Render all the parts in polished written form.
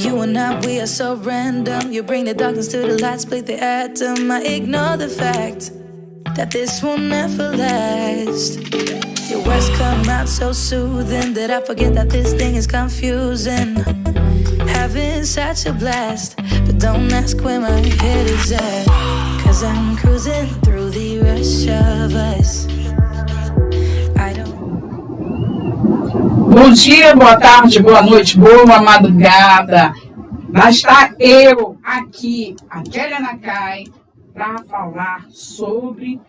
You and I, we are so random. You bring the darkness to the light, split the atom. I ignore the fact that this will never last. Your words come out so soothing that I forget that this thing is confusing. Having such a blast, but don't ask where my head is at. Cause I'm cruising through the rush of us. I don't... Bom dia, boa tarde, boa noite, boa madrugada. Mas está eu aqui, a Kélia Nakai, para falar sobre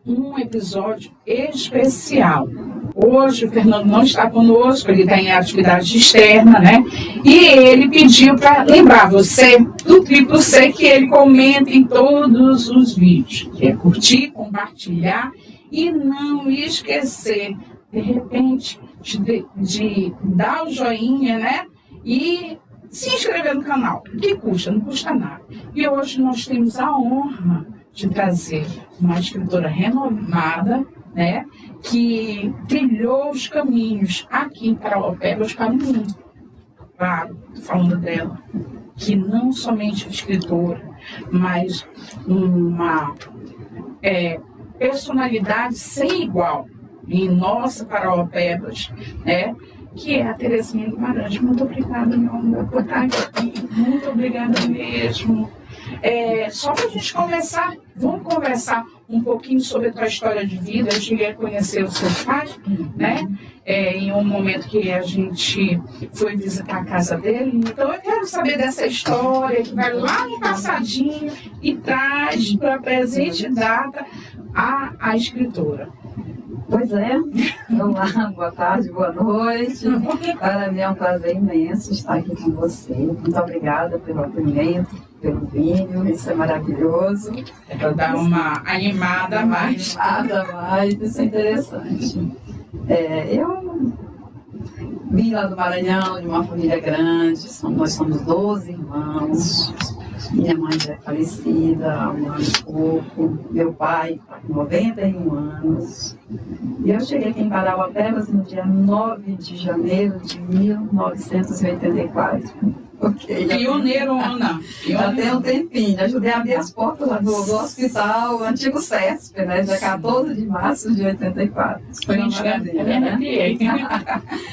um episódio especial. Hoje o Fernando não está conosco, ele está em atividade externa, né? E ele pediu para lembrar você do Triplo C, que ele comenta em todos os vídeos, que é curtir, compartilhar e não esquecer, de repente, de dar o joinha, né? E se inscrever no canal, que custa, não custa nada. E hoje nós temos a honra de trazer uma escritora renomada, né, que trilhou os caminhos aqui em Parauapebas para o mundo. Claro, falando dela, que não somente é escritora, mas uma personalidade sem igual em nossa Parauapebas, né, que é a Terezinha Guimarães. Muito obrigada, meu amor, por estar aqui. Muito obrigada mesmo. Só para a gente começar, vamos conversar um pouquinho sobre a tua história de vida. Eu cheguei a conhecer o seu pai, né? Em um momento que a gente foi visitar a casa dele. Então eu quero saber dessa história que vai lá no passadinho e traz para a presente data a escritora. Pois é, olá, boa tarde, boa noite. Para mim é um prazer imenso estar aqui com você. Muito obrigada pelo acolhimento, pelo vídeo, isso é maravilhoso. Para dar uma animada a mais. Animada a mais, isso é interessante. Eu vim lá do Maranhão, de uma família grande, nós somos 12 irmãos. Minha mãe já é falecida há um ano e pouco, meu pai está com 91 anos. E eu cheguei aqui em Parauapebas no dia 9 de janeiro de 1984. Pioneiro, Ana. Já tem um tempinho, ajudei a abrir as portas lá do hospital, o antigo CESP, né? Dia 14 de março de 84. Foi uma maravilha, né?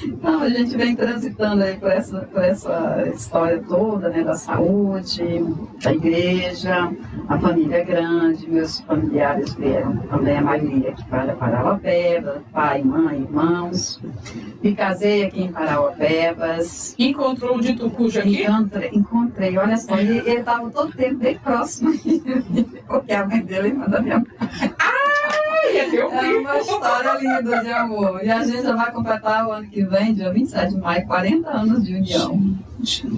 Então, a gente vem transitando aí por essa história toda, né? Da saúde, da igreja, a família grande, meus familiares vieram também, a maioria aqui para Parauapebas, pai, mãe, irmãos. Me casei aqui em Parauapebas. Encontrou o Dito Cujo aqui? Encontrei, olha só, ele estava todo tempo bem próximo, porque a mãe dele manda minha mãe. É uma história linda de amor. E a gente já vai completar o ano que vem, dia 27 de maio, 40 anos de união.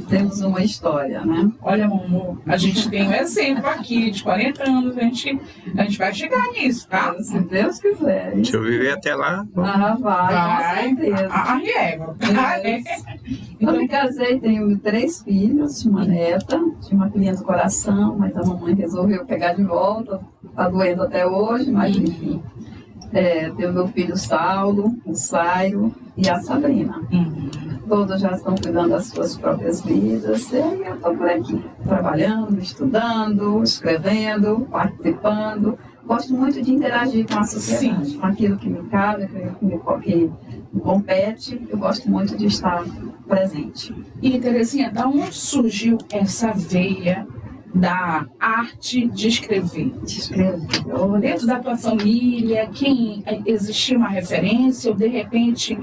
Temos uma história, né? Olha, amor, a gente tem um exemplo aqui de 40 anos, a gente vai chegar nisso, tá? Se Deus quiser. Deixa eu viver até lá. Vai, com certeza. Então, eu me casei, tenho 3 filhos, uma neta, tinha uma filhinha do coração, mas a mamãe resolveu pegar de volta, tá doendo até hoje, mas enfim. Tenho meu filho Saulo, o Sairo e a Sabrina. Todos já estão cuidando das suas próprias vidas, e eu estou por aqui, trabalhando, estudando, escrevendo, participando. Gosto muito de interagir com a sociedade, com aquilo que me cabe, que me compete. Eu gosto muito de estar presente. E, Terezinha, da onde surgiu essa veia da arte de escrever? Dentro da tua família, existia uma referência, ou de repente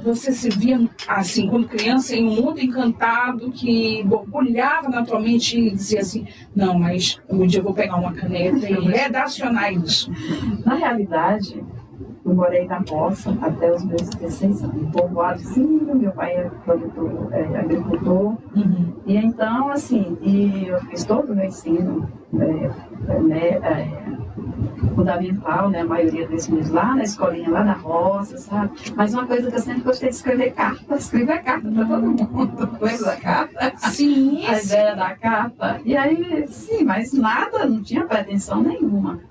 você se via assim, quando criança, em um mundo encantado que borbulhava na tua mente e dizia assim, não, mas um dia eu vou pegar uma caneta e redacionar isso? Na realidade, eu morei na roça até os meus 16 anos, povoadozinho, meu pai é agricultor. E então, assim, eu fiz todo o meu ensino fundamental, né, a maioria dos meus lá na escolinha, lá na roça, sabe? Mas uma coisa que eu sempre gostei de escrever carta, escrever carta para todo mundo, coisa da carta. Sim, a ideia da carta. E aí, sim, mas nada, não tinha pretensão nenhuma.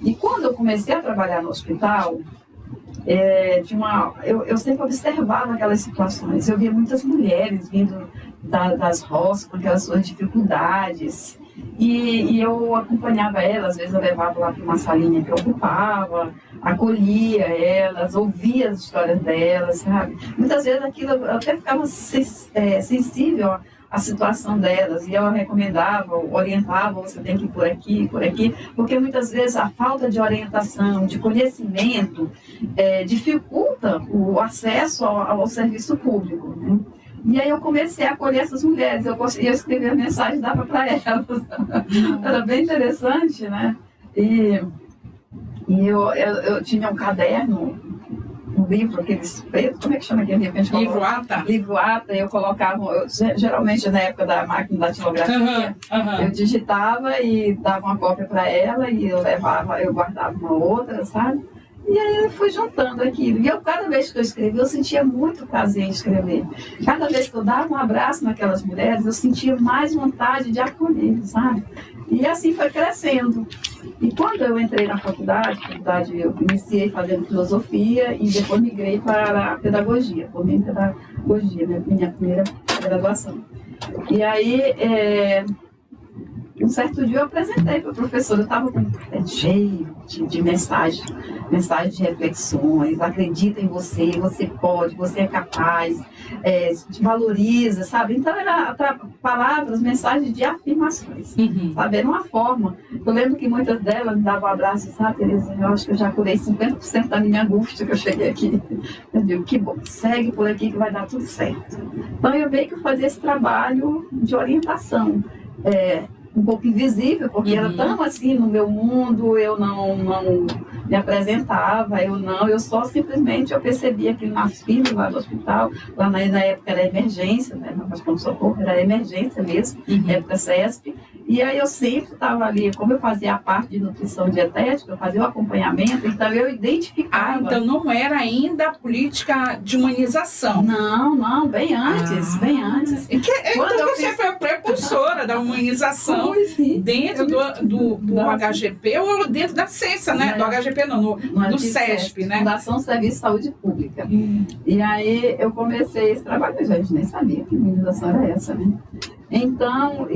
E quando eu comecei a trabalhar no hospital, eu sempre observava aquelas situações. Eu via muitas mulheres vindo das roças, com aquelas suas dificuldades. E eu acompanhava elas, às vezes eu levava lá para uma salinha que eu ocupava, acolhia elas, ouvia as histórias delas, sabe? Muitas vezes aquilo eu até ficava sensível à situação delas, e eu recomendava, orientava, você tem que ir por aqui, porque muitas vezes a falta de orientação, de conhecimento, dificulta o acesso ao serviço público, né? E aí eu comecei a acolher essas mulheres, eu conseguia escrever a mensagem e dava para elas. Era bem interessante, né? E eu tinha um caderno, um livro, aqueles pretos, como é que chama aquele livro? Livro ata? Livro ata, eu colocava, geralmente na época da máquina da datilografia, eu digitava e dava uma cópia para ela e eu guardava uma outra, sabe? E aí eu fui juntando aquilo. E cada vez que eu escrevi, eu sentia muito prazer em escrever. Cada vez que eu dava um abraço naquelas mulheres, eu sentia mais vontade de acolher, sabe? E assim foi crescendo. E quando eu entrei na faculdade, eu iniciei fazendo filosofia e depois migrei para a pedagogia. Formei em pedagogia, minha primeira graduação. E aí, um certo dia eu apresentei para o professor, eu estava com um cheio de mensagens de reflexões, acredita em você, você pode, você é capaz, te valoriza, sabe? Então eram palavras, mensagens de afirmações, sabe? Era uma forma. Eu lembro que muitas delas me davam um abraço e disseram, Tereza, eu acho que eu já curei 50% da minha angústia que eu cheguei aqui. Eu digo, que bom, segue por aqui que vai dar tudo certo. Então eu meio que fazia esse trabalho de orientação, um pouco invisível, porque era tão assim no meu mundo, eu não me apresentava, eu só simplesmente eu percebia que nas filas lá do hospital, lá na época era emergência, né, mas pronto-socorro era emergência mesmo, época CESP, e aí eu sempre estava ali, como eu fazia a parte de nutrição dietética, eu fazia o acompanhamento, então eu identificava. Então não era ainda a política de humanização. Não, bem antes, bem antes. Então você foi a precursora da humanização dentro do HGP ou dentro da ciência, né? Do HGP não, do CESP, né? Fundação Serviço de Saúde Pública. E aí eu comecei esse trabalho, a gente nem sabia que humanização era essa, né? Então,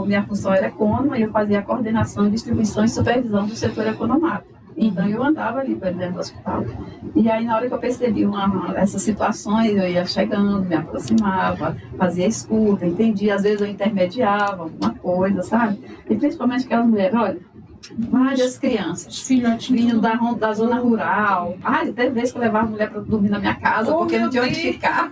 minha função era econômica e eu fazia a coordenação, distribuição e supervisão do setor econômico. Então, eu andava ali para dentro do hospital. E aí, na hora que eu percebi essas situações, eu ia chegando, me aproximava, fazia escuta, entendia. Às vezes, eu intermediava alguma coisa, sabe? E principalmente aquelas mulheres, olha, várias crianças, filhinhos da zona rural. Teve vezes que eu levava a mulher para dormir na minha casa, porque não tinha onde ficar.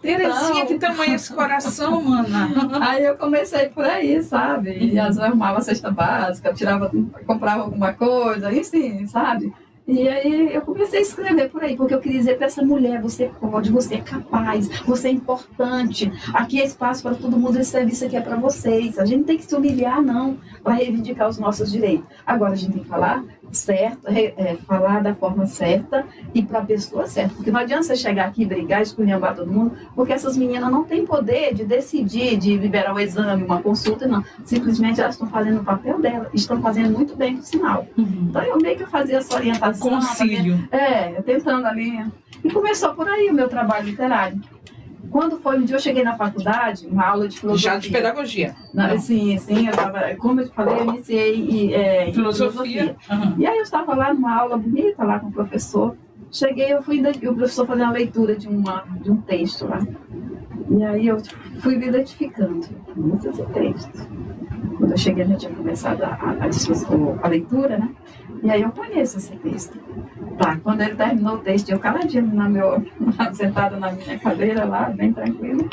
Terezinha, que tamanho esse coração, mana? Aí eu comecei por aí, sabe? E às vezes eu arrumava a cesta básica, comprava alguma coisa, enfim, sabe? E aí eu comecei a escrever por aí, porque eu queria dizer para essa mulher, você pode, você é capaz, você é importante, aqui é espaço para todo mundo, esse serviço aqui é para vocês, a gente não tem que se humilhar não, para reivindicar os nossos direitos. Agora a gente tem que falar certo, falar da forma certa e para a pessoa certa, porque não adianta você chegar aqui e brigar, esculhambar todo mundo, porque essas meninas não têm poder de decidir, de liberar um exame, uma consulta, não, simplesmente elas estão fazendo o papel delas, estão fazendo muito bem, por sinal. Então eu meio que fazia essa orientação, concílio. Tentando ali, e começou por aí o meu trabalho literário. Quando foi um dia eu cheguei na faculdade, uma aula de filosofia. Já de pedagogia. Sim, como eu te falei, eu iniciei em filosofia. E aí eu estava lá numa aula bonita, lá com o professor. Cheguei, e o professor fazia uma leitura de um texto lá. E aí eu fui me identificando. Nossa, esse texto. Quando eu cheguei, a gente tinha começado a leitura, né? E aí eu conheço esse texto. Tá, quando ele terminou o texto, eu caladinha sentada na minha cadeira lá, bem tranquilo.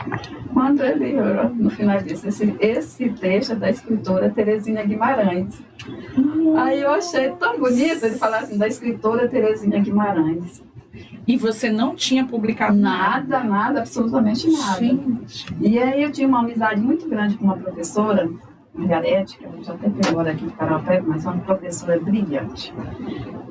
Quando ele, no final disse, esse texto é da escritora Terezinha Guimarães. Aí eu achei tão bonito ele falar assim, da escritora Terezinha Guimarães. E você não tinha publicado nada, absolutamente nada. Gente. E aí eu tinha uma amizade muito grande com uma professora, Margarete, que a gente até tem agora aqui em Parauapé, mas é uma professora brilhante.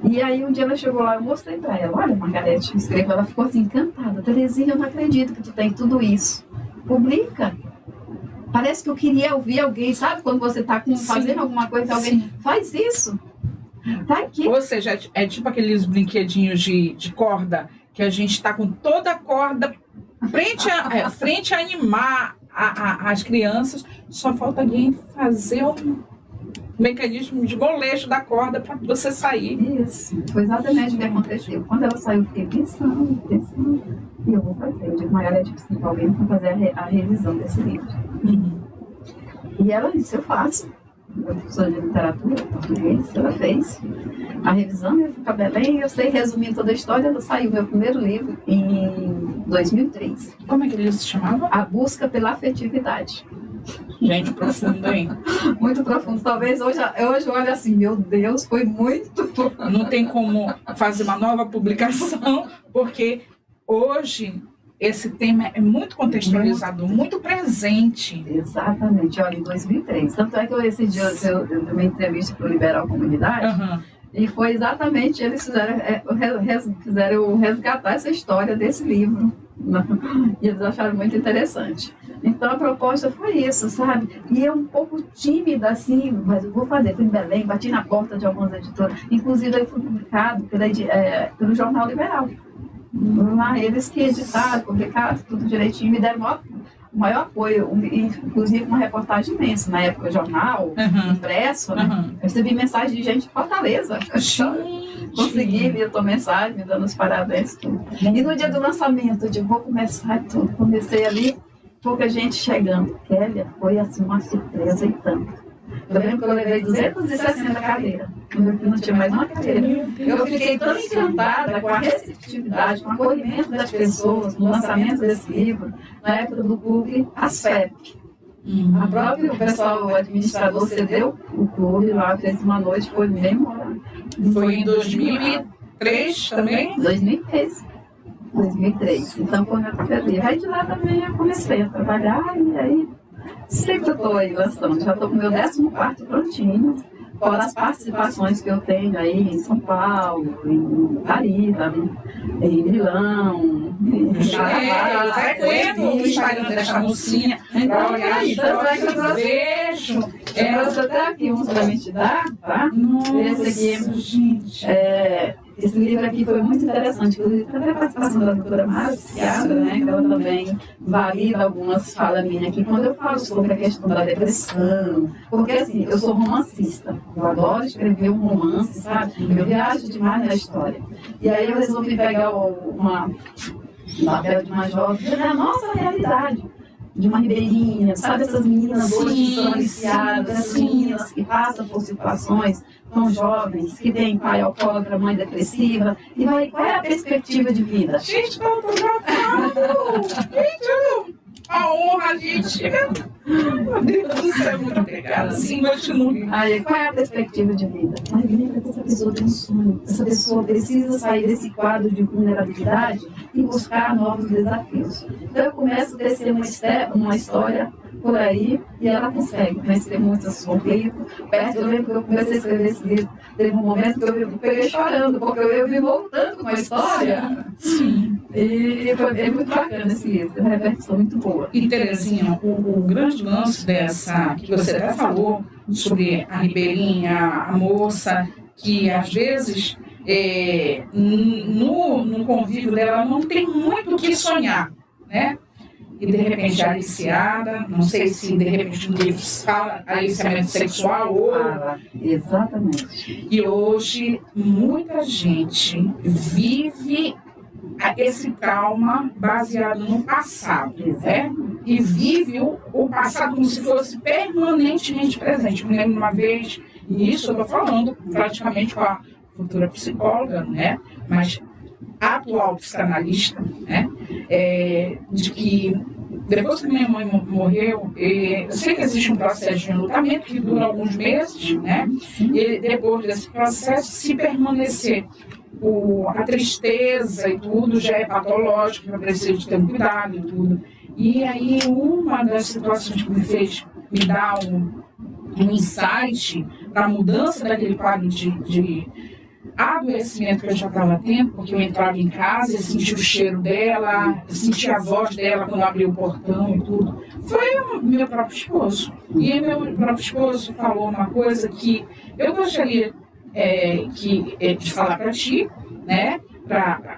E aí um dia ela chegou lá, eu mostrei para ela, olha, Margarete, escreveu, ela ficou assim, encantada. Terezinha, eu não acredito que tu tem tudo isso. Publica. Parece que eu queria ouvir alguém, sabe? Quando você está fazendo alguma coisa, alguém faz isso. Tá aqui. Ou seja, é tipo aqueles brinquedinhos de corda, que a gente está com toda a corda frente a animar as crianças, só falta alguém fazer um mecanismo de molejo da corda para você sair. Isso, foi exatamente o que aconteceu. Quando ela saiu, eu fiquei pensando, e eu vou fazer. Eu digo, Margarete, precisa de alguém para fazer a revisão desse livro. E ela disse, eu faço. Eu professora de literatura, português, ela fez a revisão, eu fui para Belém, eu sei resumir toda a história, ela saiu meu primeiro livro em 2003. Como é que ele se chamava? A Busca pela Afetividade. Gente, profundo, hein? Muito profundo. Talvez hoje olha assim, meu Deus, foi muito. Não tem como fazer uma nova publicação, porque hoje esse tema é muito contextualizado, muito presente. Exatamente, olha, em 2003. Tanto é que esses dias eu dei uma entrevista para o Liberal Comunidade, e foi exatamente, eles fizeram eu resgatar essa história desse livro. E eles acharam muito interessante. Então a proposta foi isso, sabe? E é um pouco tímida assim, mas eu vou fazer. Fui em Belém, bati na porta de algumas editoras. Inclusive aí foi publicado pelo Jornal Liberal. Lá eles que editaram, publicaram tudo direitinho, me deram o maior apoio, inclusive uma reportagem imensa. Na época, jornal, impresso, né? Eu recebi mensagem de gente de Fortaleza. Consegui ler a tua mensagem, me dando os parabéns, tudo. E no dia do lançamento, eu digo, vou começar tudo. Comecei ali, pouca gente chegando. Kélia, foi assim uma surpresa e tanto. Eu lembro que eu levei 260 cadeiras. Eu não tinha mais uma cadeira. Eu fiquei tão encantada com a receptividade, com o acolhimento das pessoas, no lançamento desse livro, na época do clube, as FEP. O pessoal, o administrador cedeu o clube lá, fez uma noite, foi memorável. Foi em 2003 também? 2003. Então, quando eu fui aí de lá também eu comecei a trabalhar e aí sempre estou aí lançando. Já estou com o meu 14º prontinho. Fora as participações que eu tenho aí em São Paulo, em Paris, em Milão, em Caravaggio. Eu frequento o Instagram dessa mocinha. Olha aí, tanto é que eu vejo. Eu trouxe até aqui uns para me te dar, tá? Esse livro aqui foi muito interessante, inclusive até a participação da doutora Márcia, né, que ela também valida algumas falas minhas aqui, quando eu falo sobre a questão da depressão, porque assim, eu sou romancista, eu adoro escrever um romance, sabe? Eu viajo demais na história. E aí eu resolvi pegar um papel de uma jovem, a nossa realidade. De uma ribeirinha, sabe essas meninas hoje que são aliciadas, essas meninas que passam por situações tão jovens, que têm pai alcoólatra, mãe depressiva, e qual é a perspectiva de vida? Gente, tá autografado! Gente, a honra, gente! Meu Deus do céu, muito obrigada. Sim, continue. Aí, qual é a perspectiva de vida? Mas lembra que essa pessoa tem um sonho, essa pessoa precisa sair desse quadro de vulnerabilidade e buscar novos desafios. Então eu começo a descer uma história por aí e ela consegue vencer muitos conflitos. Eu lembro que eu comecei a escrever esse livro, teve um momento que eu peguei chorando, porque eu me voltando com a história. Sim. E foi muito bacana esse livro, uma repercussão muito boa. E Terezinha, o grande lance dessa, que você até falou, sobre a ribeirinha, a moça, que às vezes no convívio dela não tem muito o que sonhar, né? E de repente é aliciada, não sei se de repente no livro fala aliciamento sexual ou... Exatamente. E hoje muita gente vive esse trauma baseado no passado, né? E vive o passado como se fosse permanentemente presente. Eu me lembro uma vez, e isso eu estou falando praticamente com a futura psicóloga, né? Mas atual psicanalista, né? De que depois que minha mãe morreu, eu sei que existe um processo de enlutamento que dura alguns meses, né? E depois desse processo, se permanecer a tristeza e tudo já é patológico, já precisa de ter um cuidado e tudo. E aí uma das situações que me fez me dar um insight para a mudança daquele quadro de adoecimento que eu já estava tendo, porque eu entrava em casa e sentia o cheiro dela, sentia a voz dela quando abria o portão e tudo. Foi o meu próprio esposo. E meu próprio esposo falou uma coisa que eu gostaria de falar para ti, né?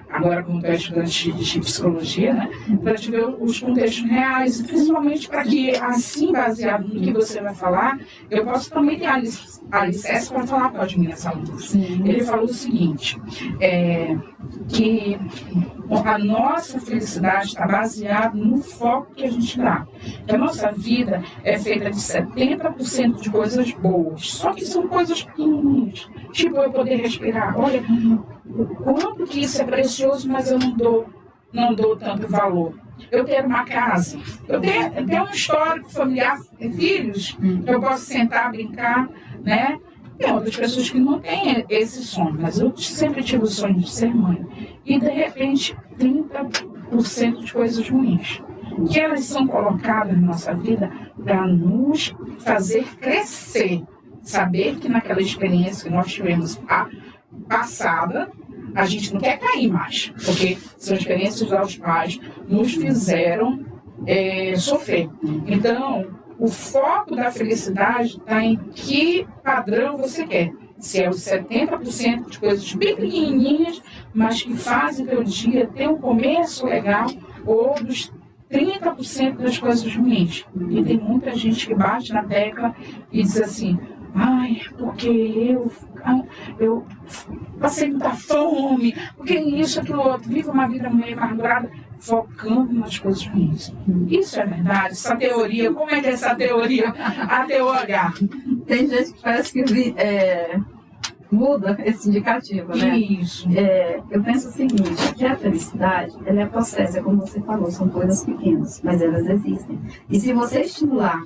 agora como tu é estudante de psicologia, né, para te ver os contextos reais, e principalmente para que, assim, baseado no que você vai falar, eu posso também ter alicerce para falar com a admiração. Ele falou o seguinte, que a nossa felicidade está baseada no foco que a gente dá. Que a nossa vida é feita de 70% de coisas boas, só que são coisas pequenininhas. Tipo, eu poder respirar. Olha, o quanto que isso é precioso, mas eu não dou tanto valor. Eu ter uma casa, eu ter um histórico familiar, filhos, eu posso sentar, brincar, né? Tem outras pessoas que não têm esse sonho, mas eu sempre tive o sonho de ser mãe. E, de repente, 30% de coisas ruins, que elas são colocadas na nossa vida para nos fazer crescer. Saber que naquela experiência que nós tivemos passada, a gente não quer cair mais, porque são experiências dos quais nos fizeram sofrer. Então, o foco da felicidade está em que padrão você quer. Se é os 70% de coisas bem pequenininhas, mas que fazem o teu dia ter um começo legal, ou dos 30% das coisas ruins. E tem muita gente que bate na tecla e diz assim, ai, porque eu passei muita fome, porque isso, aquilo outro, vivo uma vida meio amargurada, focando nas coisas ruins. Isso é verdade? Essa teoria, como é que é essa teoria? A teoria. Tem gente que parece que muda esse indicativo, né? Isso. Eu penso o seguinte, que a felicidade, ela é processo, é como você falou, são coisas pequenas, mas elas existem. E se você estimular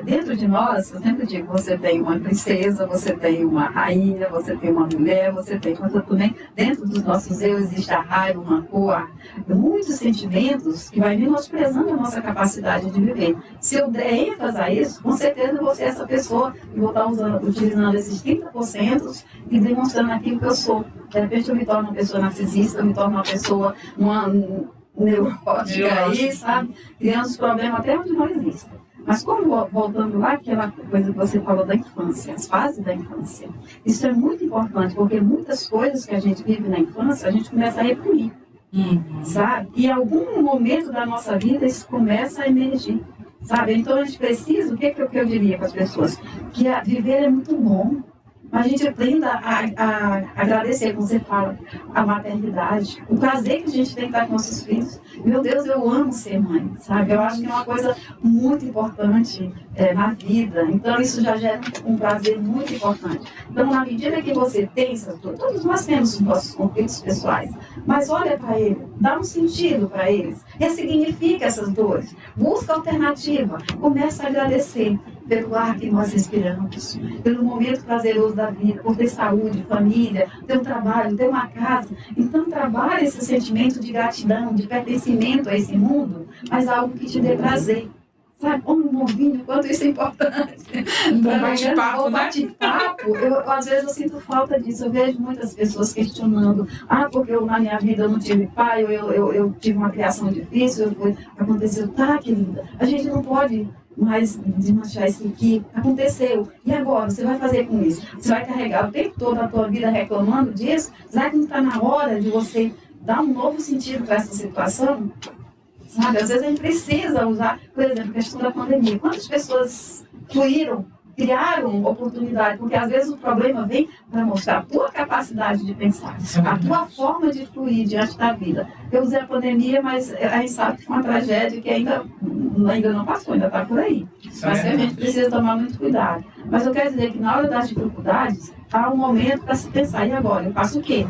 dentro de nós, eu sempre digo, você tem uma princesa, você tem uma rainha, você tem uma mulher, você tem, mas também dentro dos nossos eu existe a raiva, o rancor, muitos sentimentos que vai menosprezando a nossa capacidade de viver. Se eu der ênfase a isso, com certeza você é essa pessoa e vou estar utilizando esses 30% e demonstrando aquilo que eu sou. De repente eu me torno uma pessoa narcisista, eu me torno uma pessoa neurótica aí, sabe? Criando os problemas até onde não existem. Mas como voltando lá, aquela coisa que você falou da infância, as fases da infância, isso é muito importante, porque muitas coisas que a gente vive na infância, a gente começa a reprimir, sabe? E em algum momento da nossa vida isso começa a emergir, sabe? Então a gente precisa, o que eu diria para as pessoas? Que viver é muito bom, mas a gente aprenda a agradecer, como você fala, a maternidade, o prazer que a gente tem de estar com nossos filhos. Meu Deus, eu amo ser mãe, sabe? Eu acho que é uma coisa muito importante na vida. Então, isso já gera um prazer muito importante. Então, na medida que você tem essas dores, todos nós temos os nossos conflitos pessoais, mas olha para ele, dá um sentido para eles, ressignifica essas dores, busca alternativa, começa a agradecer pelo ar que nós respiramos, pelo momento prazeroso da vida, por ter saúde, família, ter um trabalho, ter uma casa. Então, trabalhe esse sentimento de gratidão, de pertencimento a esse mundo, mas algo que te dê prazer. Sabe, como um ovinho, quanto isso é importante. Bom bate-papo, né? Bate-papo, às vezes eu sinto falta disso. Eu vejo muitas pessoas questionando, porque na minha vida eu não tive pai, eu tive uma criação difícil, aconteceu, querida, a gente não pode mais desmanchar isso aqui, aconteceu. E agora, você vai fazer com isso? Você vai carregar o tempo todo a tua vida reclamando disso? Será que não está na hora de você dar um novo sentido para essa situação? Sabe, às vezes a gente precisa usar, por exemplo, a questão da pandemia. Quantas pessoas fluíram, criaram oportunidade? Porque às vezes o problema vem para mostrar a tua capacidade de pensar, a tua forma de fluir diante da vida. Eu usei a pandemia, mas a gente sabe que foi uma tragédia que ainda não passou, ainda está por aí. Mas a gente precisa tomar muito cuidado. Mas eu quero dizer que na hora das dificuldades, há um momento para se pensar, e agora? Eu faço o quê?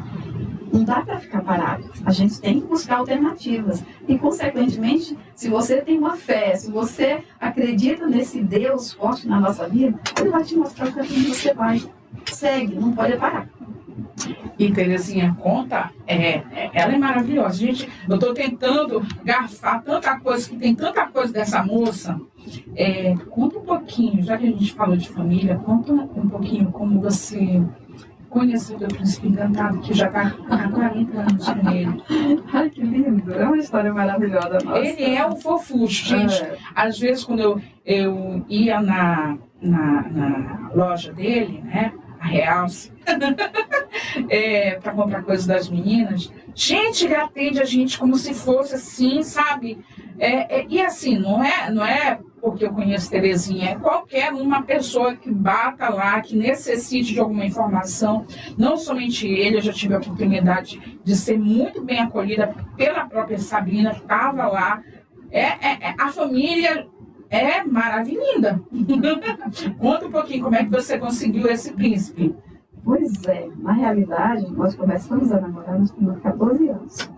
Não dá para ficar parado. A gente tem que buscar alternativas. E, consequentemente, se você tem uma fé, se você acredita nesse Deus forte na nossa vida, Ele vai te mostrar o caminho que você vai. Segue, não pode parar. E Terezinha, conta, ela é maravilhosa. Gente, eu estou tentando garfar tanta coisa, que tem tanta coisa dessa moça. Conta um pouquinho, já que a gente falou de família, conta um pouquinho como você conheceu o teu príncipe encantado, que já está há 40 anos com ele. Ai, que lindo! É uma história maravilhosa. Nossa. Ele é um fofucho, gente. Às vezes, quando eu ia na loja dele, né, a Realce, para comprar coisas das meninas. Gente, ele atende a gente como se fosse assim, sabe? E assim, não é porque eu conheço Terezinha, é qualquer uma pessoa que bata lá, que necessite de alguma informação, não somente ele, eu já tive a oportunidade de ser muito bem acolhida pela própria Sabrina, que estava lá. A família é maravilhosa. Conta um pouquinho como é que você conseguiu esse príncipe. Pois é, na realidade, nós começamos a namorar nos primeiros 14 anos.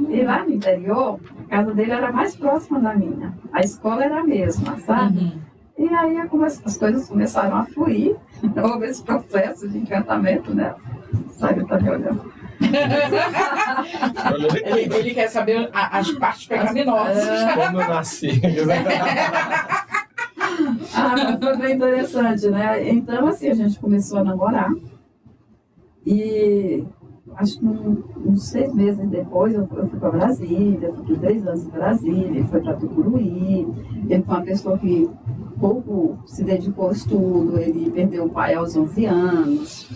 E lá no interior, a casa dele era mais próxima da minha. A escola era a mesma, sabe? E aí as coisas começaram a fluir. Houve esse processo de encantamento, né? Sabe, tá me olhando. Ele quer saber as partes pecaminosas. Quando eu nasci. Mas foi bem interessante, né? Então, assim, a gente começou a namorar. E acho que uns 6 meses depois eu fui para Brasília, fiquei 3 anos em Brasília, ele foi para Tucuruí. Ele foi uma pessoa que pouco se dedicou ao estudo, ele perdeu o pai aos 11 anos,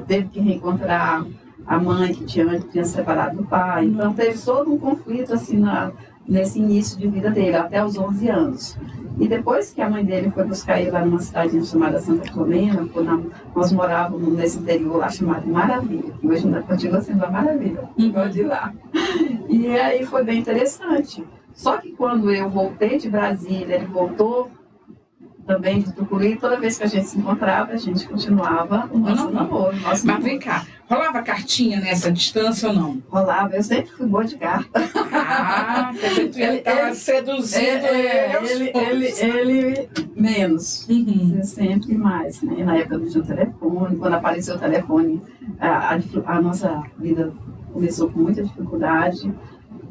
teve que reencontrar a mãe que tinha separado do pai. Então teve todo um conflito assim nesse início de vida dele, até os 11 anos. E depois que a mãe dele foi buscar ele lá numa cidade chamada Santa Filomena, nós morávamos nesse interior lá chamado Maravilha, que hoje ainda continua sendo a Maravilha, pode ir lá. E aí foi bem interessante. Só que quando eu voltei de Brasília, ele voltou também de Tucuruí, toda vez que a gente se encontrava, a gente continuava o nosso namoro. Mas vem cá, rolava cartinha nessa distância ou não? Rolava, eu sempre fui boa de carta. Quer dizer, tu estava seduzindo ele menos. Sempre mais, né? Na época não tinha o telefone, quando apareceu o telefone, a nossa vida começou com muita dificuldade.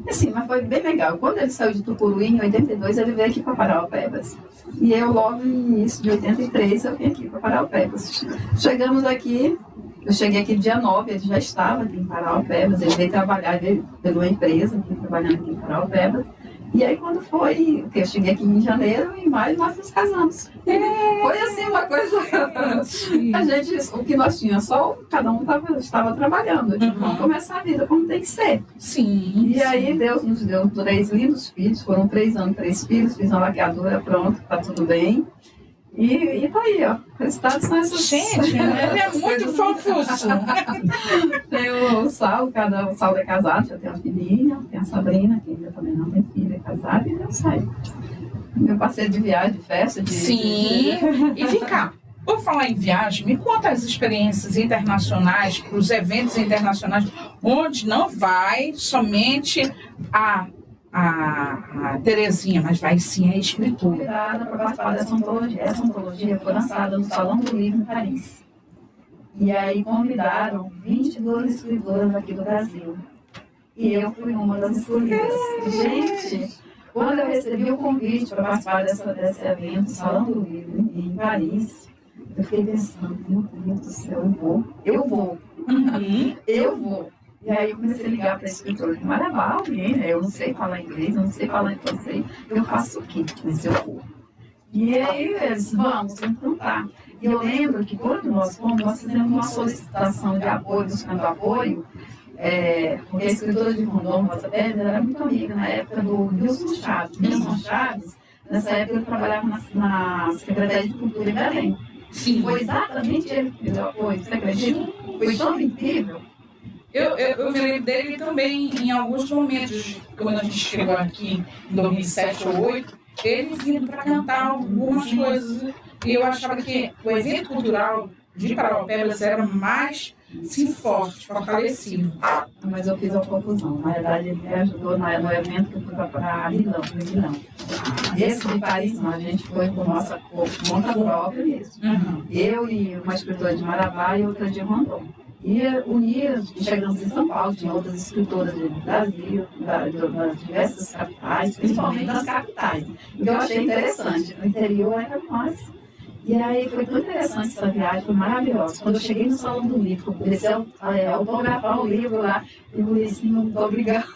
Assim, mas foi bem legal. Quando ele saiu de Tucuruí, em 82, ele veio aqui para Parauapebas. E eu, logo no início de 83, eu vim aqui para Parauapebas. Chegamos aqui, eu cheguei aqui dia 9, ele já estava aqui em Parauapebas, ele veio trabalhar, veio pela empresa, aqui, trabalhando aqui em Parauapebas. E aí quando foi, eu cheguei aqui em janeiro, em maio nós nos casamos. Foi assim uma coisa, a gente, o que nós tínhamos, só cada um estava trabalhando, vamos começar a vida como tem que ser. Sim. E aí Deus nos deu 3 lindos filhos, foram 3 anos, 3 filhos, fiz uma laqueadura, pronto, tá tudo bem. E tá aí, ó. O resultado são essas. Gente, ele é muito fofuço. Tem o Saulo, o Saulo é casado, já tem uma filhinha, tem a Sabrina, que ainda também não tem filha, é casada, e Deus sai. Meu parceiro de viagem, de festa, Sim. E vem cá, por falar em viagem, me conta as experiências internacionais, os eventos internacionais, onde não vai somente a Terezinha, mas vai sim a escritora. Convidada para participar dessa antologia. Essa antologia foi lançada no Salão do Livro em Paris. E aí convidaram 22 escritoras aqui do Brasil. E eu fui uma das escolhidas. Gente, quando eu recebi o convite para participar desse evento, Salão do Livro em Paris, eu fiquei pensando, meu Deus do céu, eu vou. Eu vou. E aí eu comecei a ligar para a escritora de Marabá, alguém, né? Eu não sei falar inglês, eu não sei falar francês, eu faço o quê? Mas eu vou. E aí eles, vamos, então tá. E eu lembro que quando nós fomos, nós fizemos uma solicitação de apoio, buscando apoio, porque a escritora de Rondônia, Rosa Pérez, era muito amiga na época do Wilson Chaves. Wilson Chaves, nessa época ele trabalhava na Secretaria de Cultura em Belém. Sim. Foi exatamente ele que me deu apoio, você acredita? Foi tão incrível. Eu me lembro dele também em alguns momentos, quando a gente chegou aqui em 2007 ou 2008, ele vindo para cantar algumas coisas. E eu achava que o evento cultural de Parauapebas era mais forte, fortalecido. Mas eu fiz uma confusão. Na verdade, ele me ajudou no evento que eu fui para Milão. Esse de Paris, não, a gente foi por nossa conta própria mesmo. Eu e uma escritora de Marabá e outra de Rondônia. E unidas, chegamos em São Paulo, tinha outras escritoras do Brasil, das diversas capitais, principalmente das capitais. O que eu achei interessante, no interior era nós. E aí foi tão interessante essa viagem, foi maravilhosa. Quando eu cheguei no Salão do Livro, comecei a autografar o livro lá, eu falei assim, muito obrigada.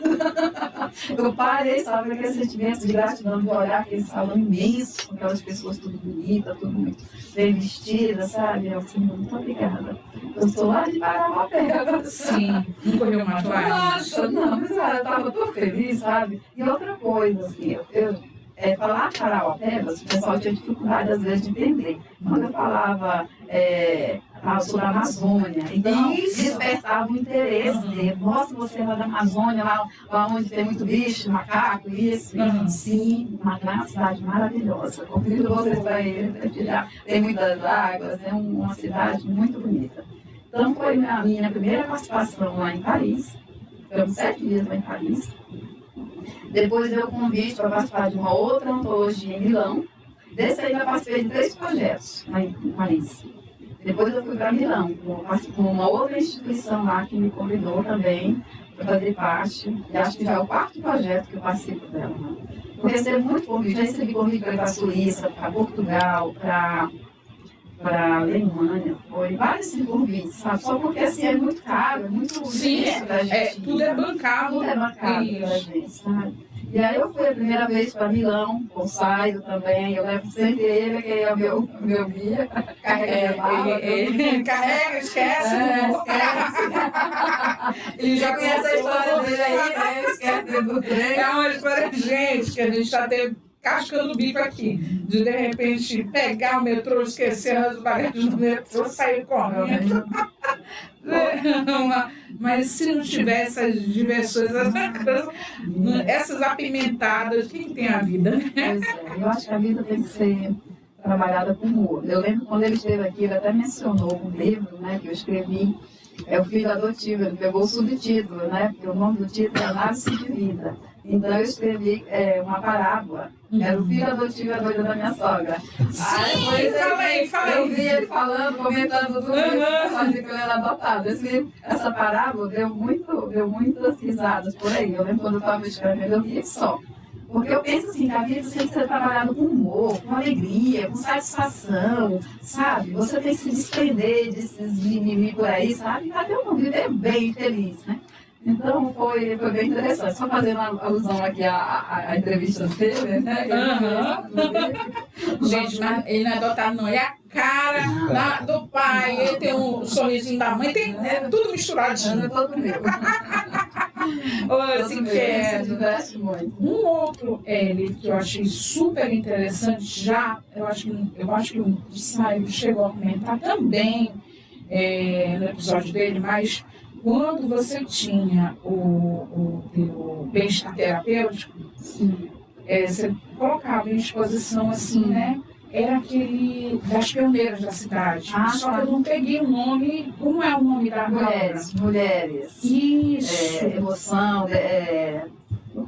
Eu parei, sabe, aquele sentimento de gratidão de olhar aquele salão imenso, com aquelas pessoas tudo bonitas, tudo muito bem vestidas, sabe? Eu assim, muito obrigada. Eu estou lá de Parauapebas. Sim, não correu mais lá. Nossa, não, mas eu estava tão feliz, sabe? E outra coisa, assim, falar Parauapebas, o pessoal tinha dificuldade às vezes de entender. Quando eu falava sobre a Amazônia, então despertava o interesse dele. Nossa, você é lá da Amazônia, lá onde tem muito bicho, macaco, isso. Sim, uma cidade maravilhosa. Convido vocês para ir. Tem muitas águas, é uma cidade muito bonita. Então foi a minha primeira participação lá em Paris. Ficamos 7 dias lá em Paris. Depois deu o convite para participar de uma outra antologia em Milão. Desse aí eu participei de 3 projetos lá em Paris. Depois eu fui para Milão, com uma outra instituição lá que me convidou também para fazer parte. E acho que já é o 4º projeto que eu participo dela. Eu recebo muito convite, já recebi convite para ir para a Suíça, para Portugal, para a Alemanha, foi vários convites, sabe? Só porque assim é muito caro, é muito difícil da gente. Tudo é bancado. Tudo é bancado pela gente, sabe? E aí eu fui a primeira vez para Milão, com o Saido também, eu levo sempre ele, que é o meu guia, carrega, esquece. Ele já conhece a história dele aí, né? Esquece do trem. É uma história, gente, que a gente está cascando o bico aqui, de repente pegar o metrô, esquecer as bagagens do metrô, sair correndo. Mas se não tivesse essas diversões, essas apimentadas, quem tem a vida? Pois é, eu acho que a vida tem que ser trabalhada com humor. Eu lembro quando ele esteve aqui, ele até mencionou um livro, né, que eu escrevi, é O Filho Adotivo, ele pegou o subtítulo, né, porque o nome do título é Análise de Vida. Então eu escrevi uma parábola, era o filho adotivo e a doida da minha sogra. Sim, falei. Eu vi ele falando, comentando tudo, fazia que ele era adotado. Essa parábola deu muitas risadas por aí. Eu lembro quando eu estava escrevendo, eu ria só. Porque eu penso assim, que a vida tem que ser trabalhada com humor, com alegria, com satisfação, sabe? Você tem que se desprender desses mimimi por aí, sabe? Até um viver bem feliz, né? Então foi bem interessante. Só fazendo alusão aqui à entrevista dele, né? Gente, ele não é adotado, não. É a cara do pai, ele tem um sorrisinho da mãe, tem tudo misturadinho. É todo meu. Assim, que é um outro livro que eu achei super interessante, eu acho que o Saio chegou a comentar também no episódio dele, mas quando você tinha o bem-estar terapêutico, você colocava em exposição assim, né? Era aquele das pioneiras da cidade. Só que eu não peguei o nome. Como é o nome da Mulheres. Isso. Emoção,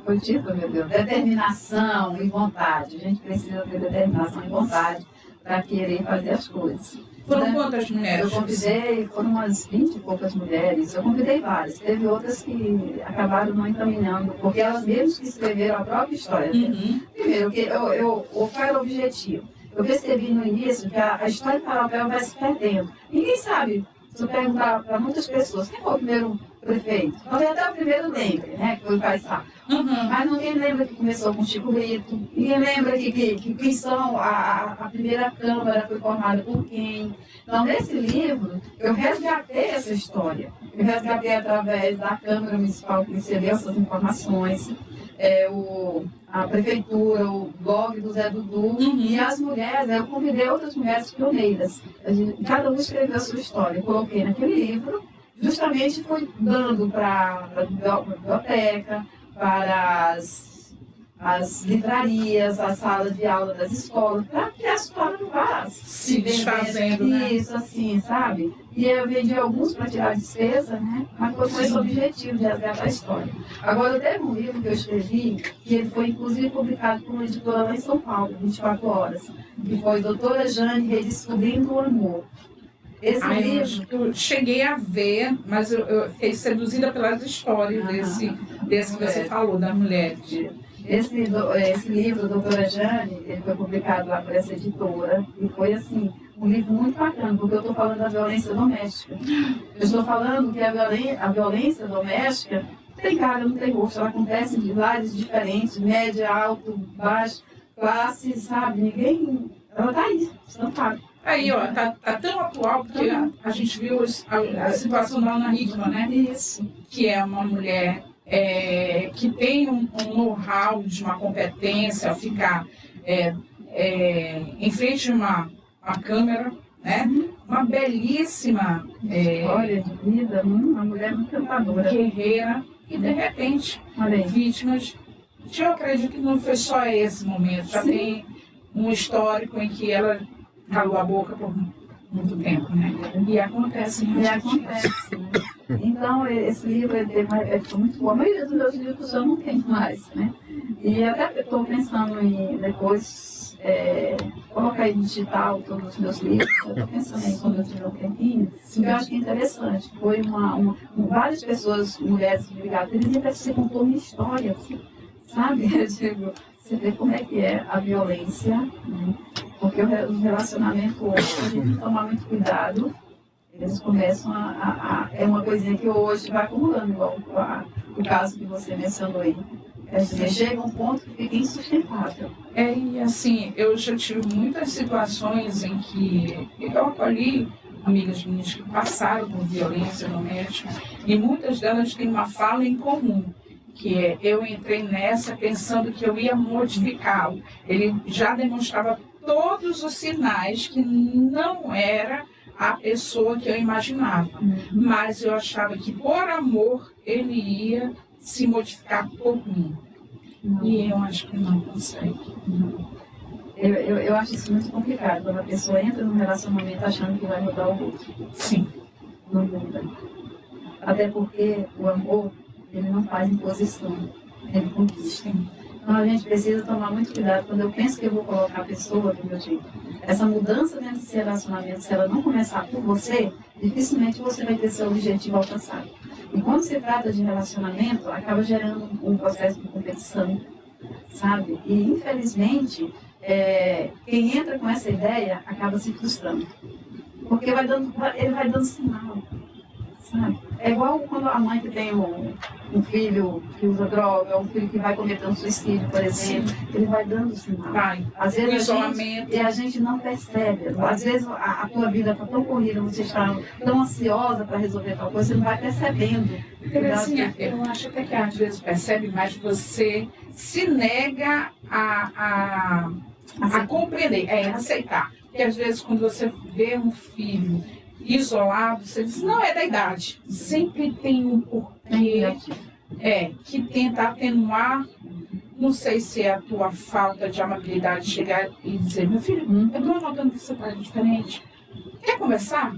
foi o título, meu Deus? Determinação e vontade. A gente precisa ter determinação e vontade para querer fazer as coisas. Foram quantas mulheres? Eu convidei, foram umas 20 e poucas mulheres. Eu convidei várias. Teve outras que acabaram não encaminhando, porque elas mesmas que escreveram a própria história. Primeiro, qual era o objetivo? Eu percebi no início que a história de Parauapebas vai se perdendo. Ninguém sabe. Se eu perguntar para muitas pessoas, quem foi o primeiro prefeito? Talvez até o primeiro lembre, né? Que foi o Caissá. Mas ninguém lembra que começou com Chico Brito. Ninguém lembra que são a primeira Câmara foi formada por quem. Então, nesse livro, eu resgatei essa história. Eu resgatei através da Câmara Municipal que recebeu essas informações. A prefeitura, o blog do Zé Dudu, e as mulheres, eu convidei outras mulheres pioneiras. Cada um escreveu a sua história. Eu coloquei naquele livro, justamente fui dando para a biblioteca, para as livrarias, as salas de aula das escolas, para que a história não vá se desfazendo, né? Isso, assim, sabe? E eu vendi alguns para tirar a despesa, né? Mas foi com esse objetivo de resgatar a história. Agora, eu teve um livro que eu escrevi, que ele foi inclusive publicado por uma editora lá em São Paulo, 24 horas, que foi Doutora Jane Redescobrindo o Amor. Esse livro... Eu cheguei a ver, mas eu fiquei seduzida pelas histórias desse que você falou, da mulher. Esse livro, Doutora Jane, ele foi publicado lá por essa editora e foi assim, um livro muito bacana, porque eu estou falando da violência doméstica. Eu estou falando que a violência doméstica tem cara, não tem rosto, ela acontece de lares diferentes, média, alto, baixo, classe, sabe? Ninguém. Ela está aí, estampada. Aí, ó, tá tão atual, porque a gente viu a situação da Ana Hickman, né? Isso. Que é uma mulher que tem um know-how, de uma competência, ficar em frente de uma câmera, né? Uma belíssima História de vida, uma mulher muito encantadora. guerreira, e de repente, vítimas. Eu acredito que não foi só esse momento, já tem um histórico em que ela calou a boca por muito tempo, né? E acontece. Né? Então, esse livro é muito bom. A maioria dos meus livros eu não tenho mais, né? E até estou pensando em depois colocar em digital todos os meus livros. Eu estou pensando em quando eu tiver um tempinho. Porque eu acho que é interessante. Foi várias pessoas, mulheres ligadas, eles iam você contou uma história, sabe? Eu digo, você vê como é que é a violência, né? Porque os relacionamentos hoje, se a gente tomar muito cuidado, eles começam é uma coisinha que hoje vai acumulando, igual o caso que você mencionou aí. Quer dizer, chega um ponto que fica insustentável. E assim, eu já tive muitas situações em que eu acolhi amigas minhas que passaram por violência doméstica e muitas delas têm uma fala em comum, que eu entrei nessa pensando que eu ia modificá-lo. Ele já demonstrava todos os sinais que não era a pessoa que eu imaginava. Mas eu achava que, por amor, ele ia se modificar por mim. E eu acho que não consegue. Eu acho isso muito complicado, quando a pessoa entra num relacionamento achando que vai mudar o outro. Sim. Não muda. Até porque o amor, ele não faz imposição, ele conquista. Então a gente precisa tomar muito cuidado quando eu penso que eu vou colocar a pessoa do meu jeito. Essa mudança dentro desse relacionamento, se ela não começar por você, dificilmente você vai ter seu objetivo alcançado. E quando se trata de relacionamento, acaba gerando um processo de competição, sabe? E infelizmente, quem entra com essa ideia acaba se frustrando. Porque ele vai dando sinal, sabe? É igual quando a mãe que tem um filho que usa droga, um filho que vai cometer um suicídio, por exemplo, ele vai dando sinal. Às vezes a gente não percebe. Às vezes a tua vida está tão corrida, você está tão ansiosa para resolver tal coisa, você não vai percebendo. Terezinha, eu acho até que às vezes percebe, mas você se nega a compreender, a aceitar. Porque às vezes quando você vê um filho isolado, você diz, não é da idade. Sempre tem um porquê que tenta atenuar. Não sei se é a tua falta de amabilidade chegar e dizer, meu filho, eu estou notando que você está diferente. Quer conversar?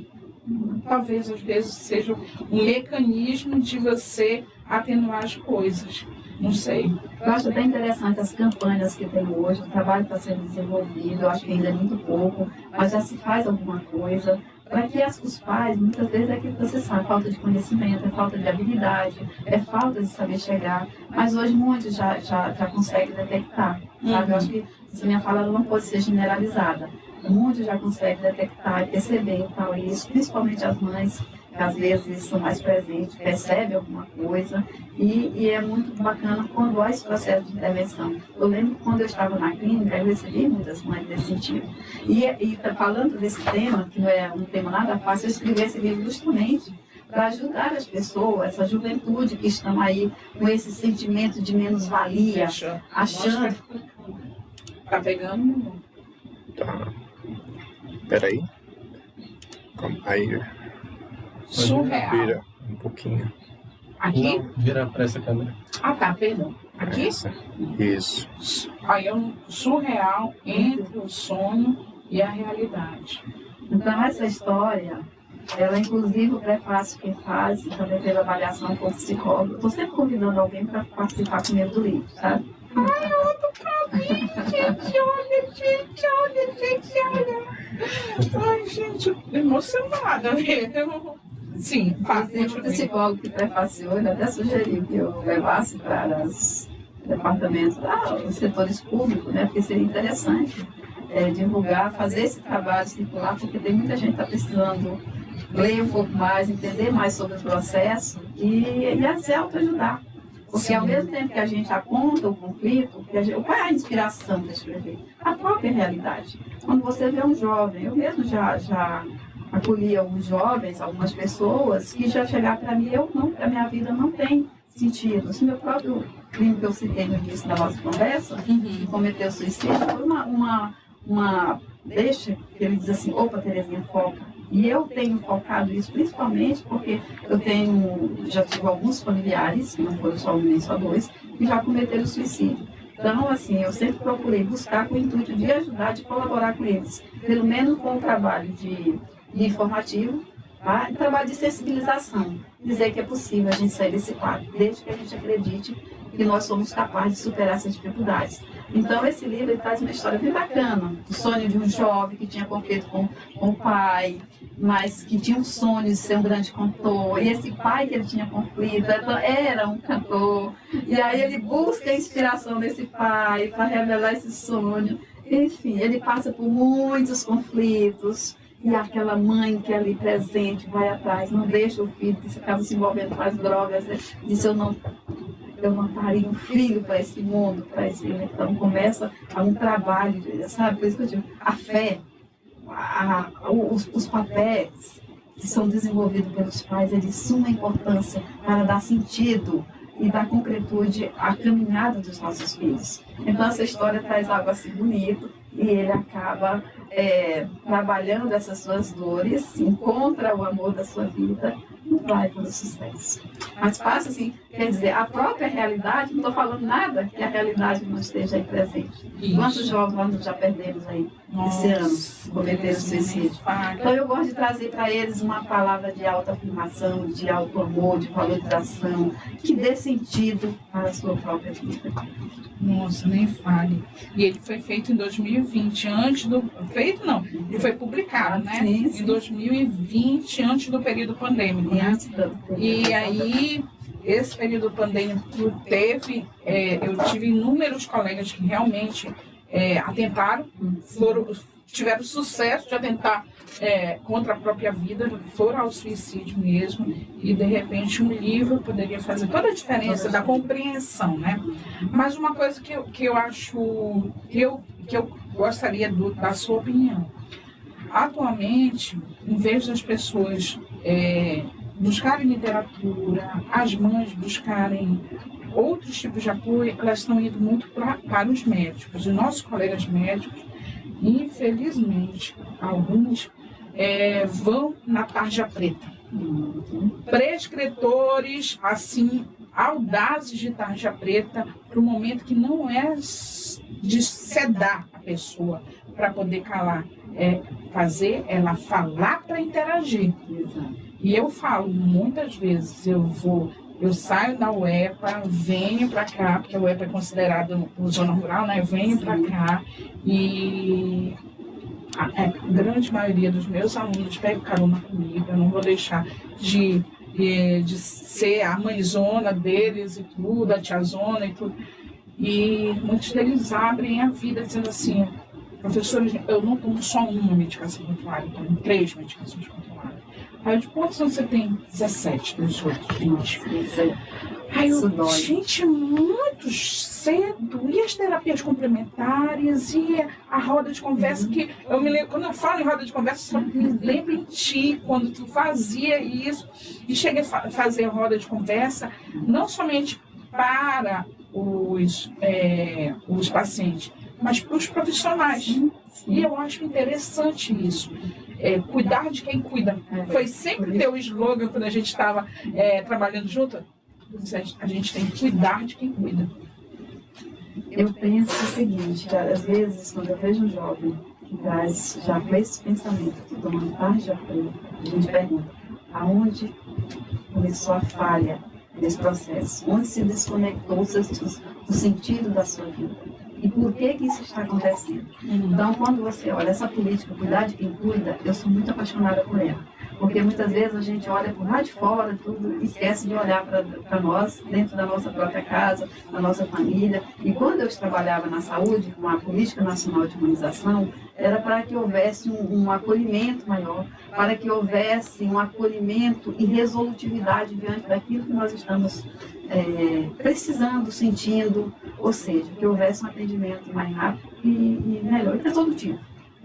Talvez às vezes seja um mecanismo de você atenuar as coisas. Não sei. Eu acho até interessante as campanhas que tem hoje, o trabalho está sendo desenvolvido, eu acho que ainda é muito pouco, mas já se faz alguma coisa. Para que os pais, muitas vezes é aquilo que você sabe, falta de conhecimento, é falta de habilidade, é falta de saber chegar, mas hoje muitos já conseguem detectar, sabe? Eu acho que essa minha fala não pode ser generalizada. Muitos já conseguem detectar e perceber tal isso, principalmente as mães, que às vezes são mais presentes, percebem alguma coisa, e é muito bacana quando há esse processo de intervenção. Eu lembro que quando eu estava na clínica, eu recebi muitas mães nesse sentido. E falando desse tema, que não é um tema nada fácil, eu escrevi esse livro justamente para ajudar as pessoas, essa juventude que estão aí com esse sentimento de menos-valia, achando... Tá pegando? Tá. Peraí. Aí... Surreal. Vira um pouquinho. Aqui? Não, vira para essa câmera. Ah, tá, perdão. Aqui? Isso. Aí é um surreal entre o sonho e a realidade. Então, essa história, ela inclusive o prefácio que faz, também teve avaliação com o psicólogo. Estou sempre convidando alguém para participar comigo do livro, sabe? Ai, olha, olha. Ai, gente, emocionada mesmo. Sim, Inclusive, o psicólogo que prefaciou, ele até sugeriu que eu levasse para departamento, os setores públicos, né? Porque seria interessante divulgar, fazer esse trabalho circular, porque tem muita gente que está precisando ler um pouco mais, entender mais sobre o processo e se autoajudar. Porque ao mesmo tempo que a gente aponta o conflito, qual é a inspiração para escrever? A própria realidade. Quando você vê um jovem, eu mesmo já acolhi alguns jovens, algumas pessoas que já chegaram para mim, a minha vida não tem sentido. Se meu próprio crime que eu citei no início da nossa conversa, que cometeu suicídio, foi uma deixa que ele diz assim, opa, Terezinha, foca. E eu tenho focado isso principalmente porque já tive alguns familiares, que não foram só um nem só dois, que já cometeram suicídio. Então, assim, eu sempre procurei buscar com o intuito de ajudar, de colaborar com eles, pelo menos com o trabalho de informativo, tá? E trabalho de sensibilização, dizer que é possível a gente sair desse quadro, desde que a gente acredite que nós somos capazes de superar essas dificuldades. Então, esse livro traz uma história bem bacana, o sonho de um jovem que tinha conflito com o pai, mas que tinha um sonho de ser um grande cantor, e esse pai que ele tinha conflito era um cantor, e aí ele busca a inspiração desse pai para revelar esse sonho. Enfim, ele passa por muitos conflitos, e aquela mãe que é ali presente vai atrás, não deixa o filho que acaba se envolvendo com as drogas, diz eu não daria um filho para esse mundo, para esse. Então começa um trabalho, sabe? Por isso que eu digo, a fé, os papéis que são desenvolvidos pelos pais é de suma importância para dar sentido e dar concretude à caminhada dos nossos filhos. Então essa história traz algo assim bonito e ele acaba trabalhando essas suas dores, encontra o amor da sua vida e vai para o sucesso. Mas passa assim, quer dizer, a própria realidade, não estou falando nada que a realidade não esteja aí presente. Isso. Quantos jovens nós já perdemos aí esse ano, cometeram suicídio? Então eu gosto de trazer para eles uma palavra de autoafirmação, de auto-amor, de valorização, que dê sentido para a sua própria vida. Nossa, nem fale. E ele foi feito em 2020, feito não, ele foi publicado, né? Sim. Em 2020, antes do período pandêmico, né? E aí, esse período pandêmico eu tive inúmeros colegas que realmente atentaram, tiveram sucesso de atentar contra a própria vida, foram ao suicídio mesmo, e de repente um livro poderia fazer toda a diferença da compreensão, né? Mas uma coisa que eu acho, que eu gostaria da sua opinião. Atualmente, em vez das pessoas buscarem literatura, as mães buscarem outros tipos de apoio, elas estão indo muito para os médicos. Os nossos colegas médicos, infelizmente, alguns vão na tarja preta. Prescritores, assim, audazes de tarja preta, para um momento que não é de sedar a pessoa para poder calar, fazer ela falar para interagir. E eu falo muitas vezes, eu saio da UEPA, venho para cá, porque a UEPA é considerada zona rural, né? Eu venho para cá e a grande maioria dos meus alunos pega carona comigo. Eu não vou deixar de ser a mãezona deles e tudo, a tiazona e tudo. E muitos deles abrem a vida dizendo assim, professora, eu não tomo só uma medicação controlada, eu tomo 3 medicações controladas. Aí eu digo, quantos anos você tem? 17, 18, 20. Aí eu, gente, muito cedo. E as terapias complementares, e a roda de conversa, que eu me lembro, quando eu falo em roda de conversa, eu me lembro em ti, quando tu fazia isso. E cheguei a fazer a roda de conversa, não somente para os pacientes, mas para os profissionais. Sim. E eu acho interessante isso. Cuidar de quem cuida. Foi sempre teu slogan quando a gente estava trabalhando junto. A gente tem que cuidar de quem cuida. Eu penso o seguinte, às vezes quando eu vejo um jovem que traz já com esse pensamento, que toma tarja preta, a gente pergunta, aonde começou a falha desse processo? Onde se desconectou o sentido da sua vida? E por que isso está acontecendo? Então, quando você olha essa política, cuidar de quem cuida, eu sou muito apaixonada por ela. Porque muitas vezes a gente olha por lá de fora tudo e esquece de olhar para nós, dentro da nossa própria casa, da nossa família. E quando eu trabalhava na saúde, com a Política Nacional de Imunização, era para que houvesse um acolhimento maior, para que houvesse um acolhimento e resolutividade diante daquilo que nós estamos precisando, sentindo, ou seja, que houvesse um atendimento mais rápido e melhor, e resolutivo.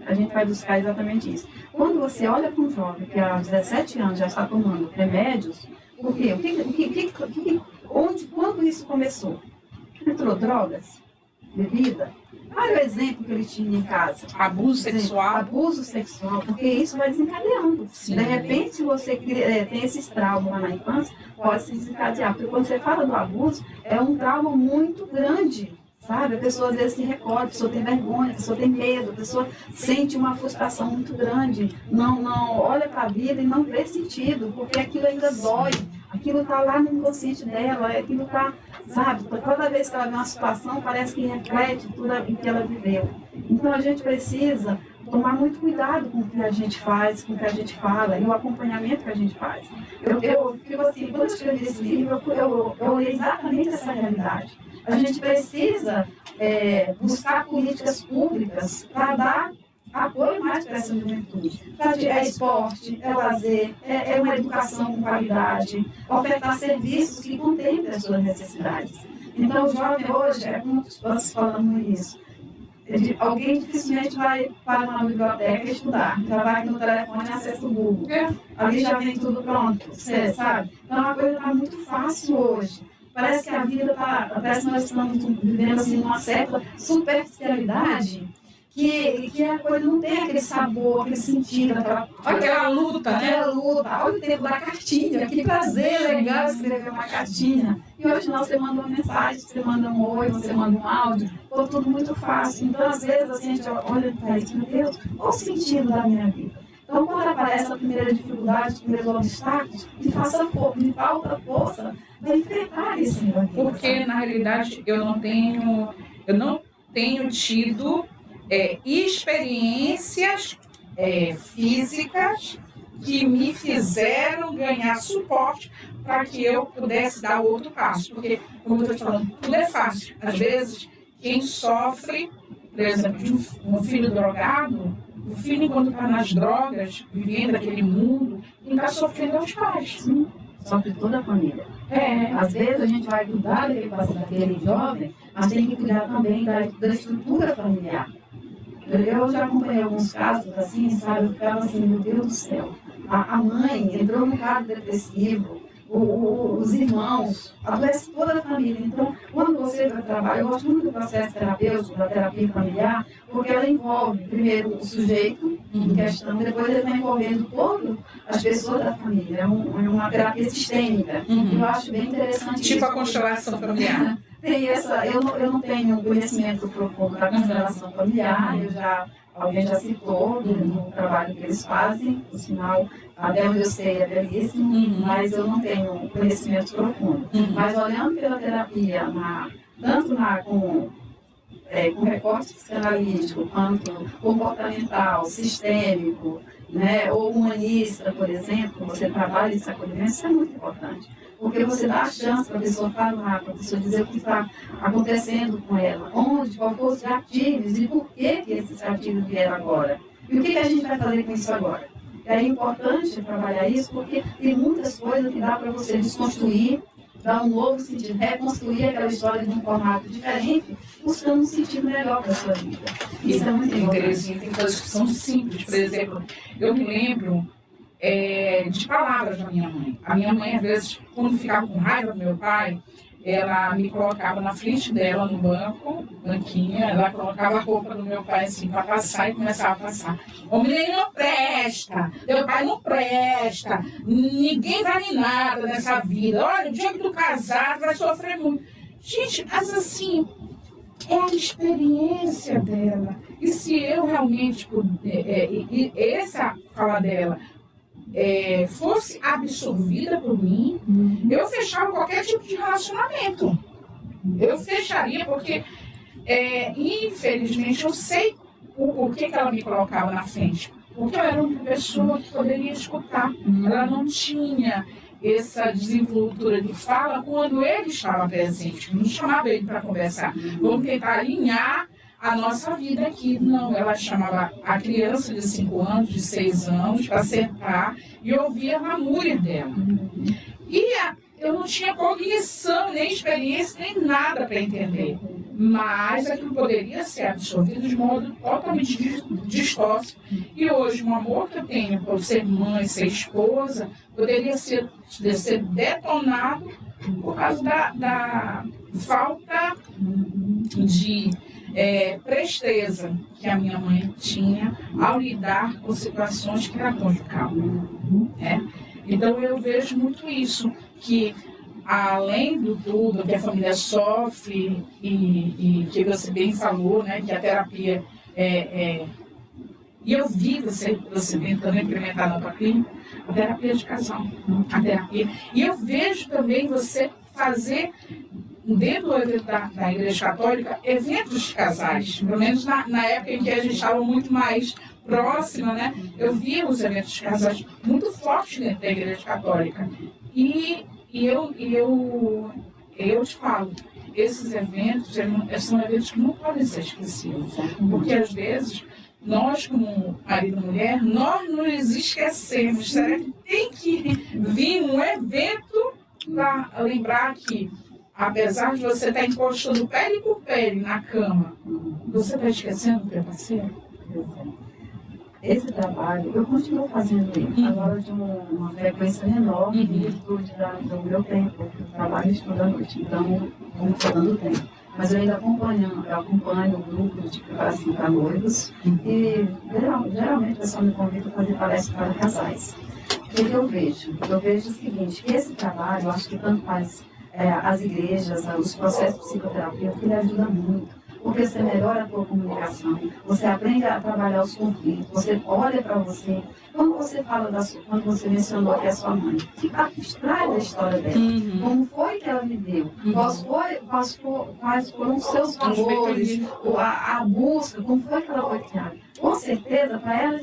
A gente vai buscar exatamente isso. Quando você olha para um jovem que aos 17 anos já está tomando remédios, por quê? Quando isso começou? Entrou drogas? Bebida? Olha o exemplo que ele tinha em casa. Abuso sexual. Abuso sexual, porque isso vai desencadeando. Sim. De repente, se você tem esses traumas lá na infância, pode se desencadear. Porque quando você fala do abuso, é um trauma muito grande. Sabe? A pessoa às vezes se recorda, a pessoa tem vergonha, a pessoa tem medo, a pessoa sente uma frustração muito grande, não olha para a vida e não vê sentido, porque aquilo ainda dói, aquilo está lá no inconsciente dela, aquilo está, sabe? Toda vez que ela vê uma situação, parece que reflete tudo o que ela viveu. Então a gente precisa tomar muito cuidado com o que a gente faz, com o que a gente fala e o acompanhamento que a gente faz. Eu fico assim, quando eu escrevi esse livro, eu olhei exatamente essa realidade. A gente precisa buscar políticas públicas para dar apoio mais para essa juventude. É esporte, é lazer, é uma educação com qualidade, ofertar serviços que contemplem as suas necessidades. Então, o jovem hoje, como nós falamos isso, alguém dificilmente vai para uma biblioteca estudar, já vai aqui no telefone e acessa o Google. Ali já vem tudo pronto, você sabe? Então, a coisa está muito fácil hoje. Parece que a vida parece que nós estamos vivendo assim, uma certa superficialidade, que a coisa não tem aquele sabor, aquele sentido, aquela luta, né? Aquela luta. Olha o tempo da cartinha, que prazer legal escrever uma cartinha. E hoje não, você manda uma mensagem, você manda um oi, você manda um áudio, ficou tudo muito fácil. Então, às vezes, a gente olha para isso, meu Deus, qual o sentido da minha vida? Então, quando aparece a primeira dificuldade, os primeiros obstáculos, me falta força para enfrentar isso. Porque, na realidade, eu não tenho tido experiências físicas que me fizeram ganhar suporte para que eu pudesse dar outro passo. Porque, como eu estou te falando, tudo é fácil. Às vezes, quem sofre, por exemplo, de um filho drogado, o filho, enquanto está nas drogas, vivendo aquele mundo, quem está sofrendo é os pais. Sim, sofre toda a família. Às vezes a gente vai cuidar daquele jovem, mas tem que cuidar também da estrutura familiar. Eu já acompanhei alguns casos assim, sabe? Eu ficava assim, meu Deus do céu. A mãe entrou num quadro depressivo, os irmãos, adoece toda a família. Então, quando você trabalha, eu gosto muito do processo terapêutico, da terapia familiar, porque ela envolve, primeiro, o sujeito em questão, depois ele vai envolvendo todas as pessoas da família. É uma terapia sistêmica. Eu acho bem interessante. Tipo a constelação familiar. Eu não tenho conhecimento profundo da constelação familiar, alguém já citou no trabalho que eles fazem, por sinal, até onde eu sei é belíssimo, mas eu não tenho conhecimento profundo. Mas olhando pela terapia, tanto com recorte psicanalítico, quanto comportamental, sistêmico, né, ou humanista, por exemplo, você trabalha esse acolhimento, isso é muito importante. Porque você dá a chance para a pessoa falar, para a pessoa dizer o que está acontecendo com ela, onde, qual foram os gatilhos e por que esses gatilhos vieram agora. E o que a gente vai fazer com isso agora? É importante trabalhar isso porque tem muitas coisas que dá para você desconstruir, dar um novo sentido, reconstruir aquela história de um formato diferente, buscando um sentido melhor para a sua vida. Isso é muito interessante. Tem coisas que são simples. Por exemplo, eu me lembro de palavras da minha mãe. A minha mãe, às vezes, quando ficava com raiva do meu pai, ela me colocava na frente dela no banquinha, ela colocava a roupa do meu pai assim para passar e começava a passar. O menino não presta, teu pai não presta, ninguém vale nada nessa vida. Olha, o dia que tu casar, tu vai sofrer muito. Gente, mas assim, é a experiência dela. E se eu realmente, essa fala dela, fosse absorvida por mim, eu fechava qualquer tipo de relacionamento. Eu fecharia porque, infelizmente, eu sei o porquê que ela me colocava na frente. porque eu era uma pessoa que poderia escutar. Ela não tinha essa desenvoltura de fala quando ele estava presente. Não chamava ele para conversar. Vamos tentar alinhar a nossa vida aqui. Não, ela chamava a criança de 5 anos, de 6 anos, para sentar e ouvir a lamúria dela. Eu não tinha cognição, nem experiência, nem nada para entender. Mas aquilo poderia ser absorvido de modo totalmente distorce. E hoje, o amor que eu tenho por ser mãe, ser esposa, poderia ser detonado por causa da falta de presteza que a minha mãe tinha ao lidar com situações que era conjugal. Então, eu vejo muito isso, que além do tudo que a família sofre e que você bem falou, né, que a terapia e eu vi você tentando implementar na tua clínica, a terapia de casal, a terapia. E eu vejo também você fazer, dentro do evento da Igreja Católica, eventos de casais, pelo menos na época em que a gente estava muito mais próxima, né? Eu via os eventos de casais muito fortes dentro da Igreja Católica. E eu te falo, esses eventos são eventos que não podem ser esquecidos. Porque, às vezes, nós, como marido e mulher, nós nos esquecemos. Será que tem que vir um evento para lembrar que, apesar de você estar encostando pele por pele na cama, você está esquecendo do teu parceiro? Esse trabalho, eu continuo fazendo ele, agora de uma frequência menor, em virtude do meu tempo, porque eu trabalho e estudo à noite, então como estou dando tempo. Mas eu ainda acompanho o grupo de preparação para noivos e geralmente o pessoal me convida para fazer palestra para casais. O que eu vejo? Eu vejo o seguinte, que esse trabalho, eu acho que tanto faz as igrejas, os processos psicoterapêuticos, ele ajuda muito. Porque você melhora a tua comunicação, você aprende a trabalhar os conflitos, você olha para você. Quando você fala quando você mencionou que é sua mãe, fica abstrai da história dela. Como foi que ela viveu? Quais foram os seus valores, a busca, como foi que ela foi criada? Com certeza, para ela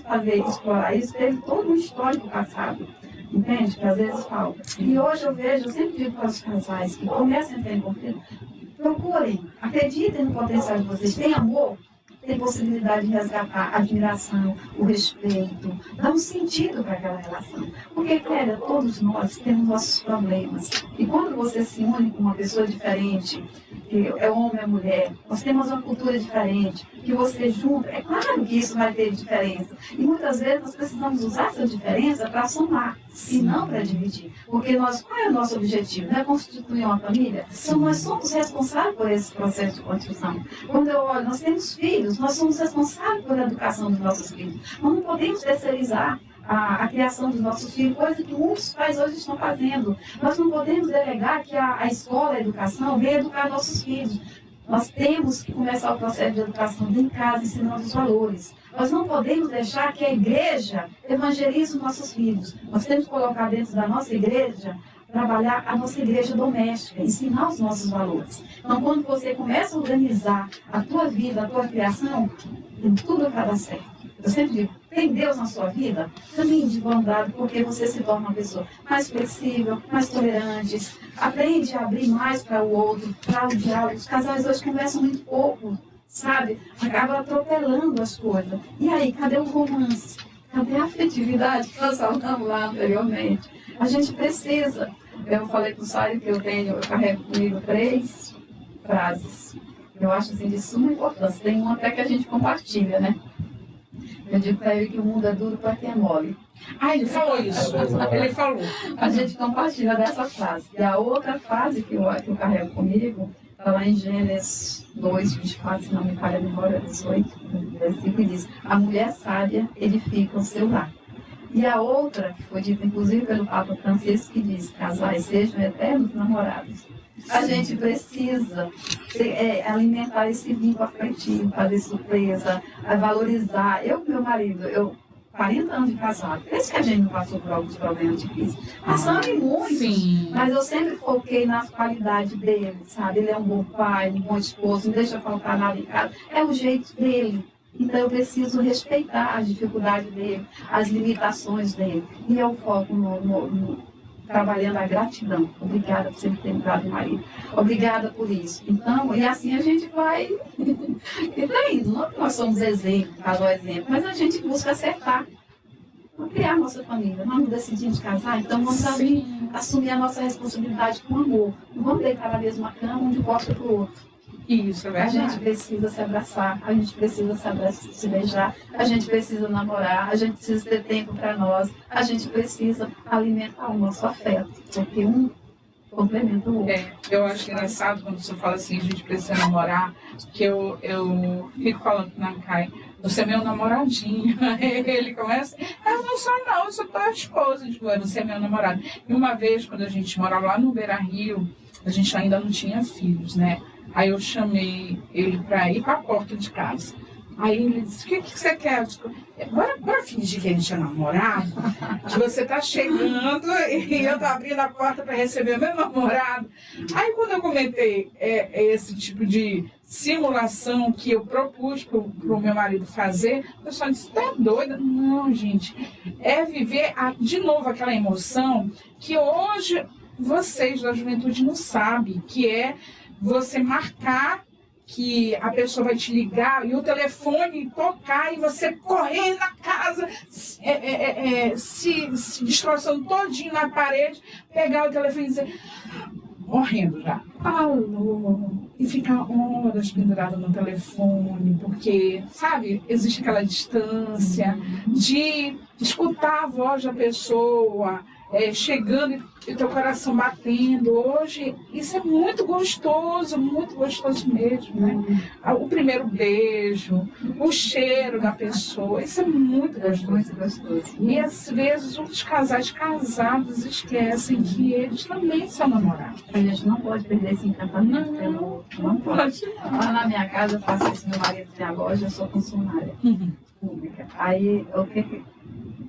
explorar isso, teve todo um histórico passado. Entende? Que às vezes falta. E hoje eu sempre digo para os casais que começam a entrar em conflito, procurem, acreditem no potencial de vocês. Tem amor, tem possibilidade de resgatar a admiração, o respeito, dar um sentido para aquela relação. Porque, Clélia, todos nós temos nossos problemas. E quando você se une com uma pessoa diferente, que é homem ou mulher, nós temos uma cultura diferente, que você junta, é claro que isso vai ter diferença. E muitas vezes nós precisamos usar essa diferença para somar, e não para dividir. Porque qual é o nosso objetivo? Não é constituir uma família? Então nós somos responsáveis por esse processo de construção. Quando eu olho, nós temos filhos, nós somos responsáveis pela educação dos nossos filhos. Nós não podemos terceirizar a criação dos nossos filhos, coisa que muitos pais hoje estão fazendo. Nós não podemos delegar que a escola, a educação, venha educar nossos filhos. Nós temos que começar o processo de educação em casa, ensinando os valores. Nós não podemos deixar que a igreja evangelize os nossos filhos. Nós temos que colocar dentro da nossa igreja, trabalhar a nossa igreja doméstica, ensinar os nossos valores. Então, quando você começa a organizar a tua vida, a tua criação, tem tudo para dar certo. Eu sempre digo, tem Deus na sua vida, caminhe de bondade, porque você se torna uma pessoa mais flexível, mais tolerante, aprende a abrir mais para o outro, para o diálogo. Os casais hoje conversam muito pouco, sabe? Acaba atropelando as coisas. E aí, cadê o romance? Cadê a afetividade que nós falamos lá anteriormente? A gente precisa. Eu falei para o Sário que eu carrego comigo 3 frases. Eu acho assim, de suma importância. Tem uma até que a gente compartilha, né? Eu digo para ele que o mundo é duro para quem é mole. Ele falou isso. Ele falou. A gente compartilha dessa frase. E a outra frase que eu carrego comigo está lá em Gênesis 2, 24, se não me falha a memória, 18, versículo, diz: a mulher sábia edifica o seu lar. E a outra, que foi dita inclusive pelo Papa Francisco, que diz: casais sejam eternos namorados. A gente precisa alimentar esse vínculo afetivo, fazer surpresa, valorizar. Eu com meu marido, 40 anos de casado, por isso que a gente não passou por alguns problemas difíceis. Passamos em muitos, Sim. mas eu sempre foquei nas qualidades dele, sabe? Ele é um bom pai, um bom esposo, não deixa faltar nada em casa. É o jeito dele. Então eu preciso respeitar a dificuldade dele, as limitações dele. E eu foco trabalhando a gratidão. Obrigada por você me ter me dado marido. Obrigada por isso. Então, e assim a gente vai e tá indo. Não que nós somos exemplo, casal exemplo, mas a gente busca acertar. Vamos criar a nossa família. Nós decidimos casar, então vamos assumir a nossa responsabilidade com amor. Não vamos deitar na mesma cama, um de costa para o outro. Isso, é A verdade. gente precisa se abraçar, a gente precisa se beijar, a gente precisa namorar, a gente precisa ter tempo para nós, a gente precisa alimentar o nosso afeto, porque um complementa o outro. Eu acho engraçado quando você fala assim, a gente precisa namorar, que eu fico falando com o Nakai, você é meu namoradinho. Ele começa, eu não sou não, eu sou tua esposa. Tipo, você é meu namorado. E uma vez, quando a gente morava lá no Beira Rio, a gente ainda não tinha filhos, né? Aí eu chamei ele para ir para a porta de casa. Aí ele disse, o que você quer? Eu disse, bora fingir que a gente é namorado, que você tá chegando e eu tô abrindo a porta para receber o meu namorado. Aí quando eu comentei esse tipo de simulação que eu propus pro meu marido fazer, o pessoal disse, tá doida? Não, gente, é viver de novo aquela emoção que hoje vocês da juventude não sabem, que é você marcar que a pessoa vai te ligar e o telefone tocar e você correr na casa, se destroçando todinho na parede, pegar o telefone e dizer, morrendo já, alô, e ficar horas pendurado no telefone, porque, sabe, existe aquela distância de escutar a voz da pessoa, chegando e teu coração batendo. Hoje, isso é muito gostoso mesmo, né? O primeiro beijo, o cheiro da pessoa, isso é muito gostoso. Muito gostoso. E às vezes os casais casados esquecem que eles também são namorados. A gente não pode perder esse encantamento pelo outro. Não pode. Lá na minha casa eu faço isso, meu marido tem a loja, eu sou funcionária pública. Aí,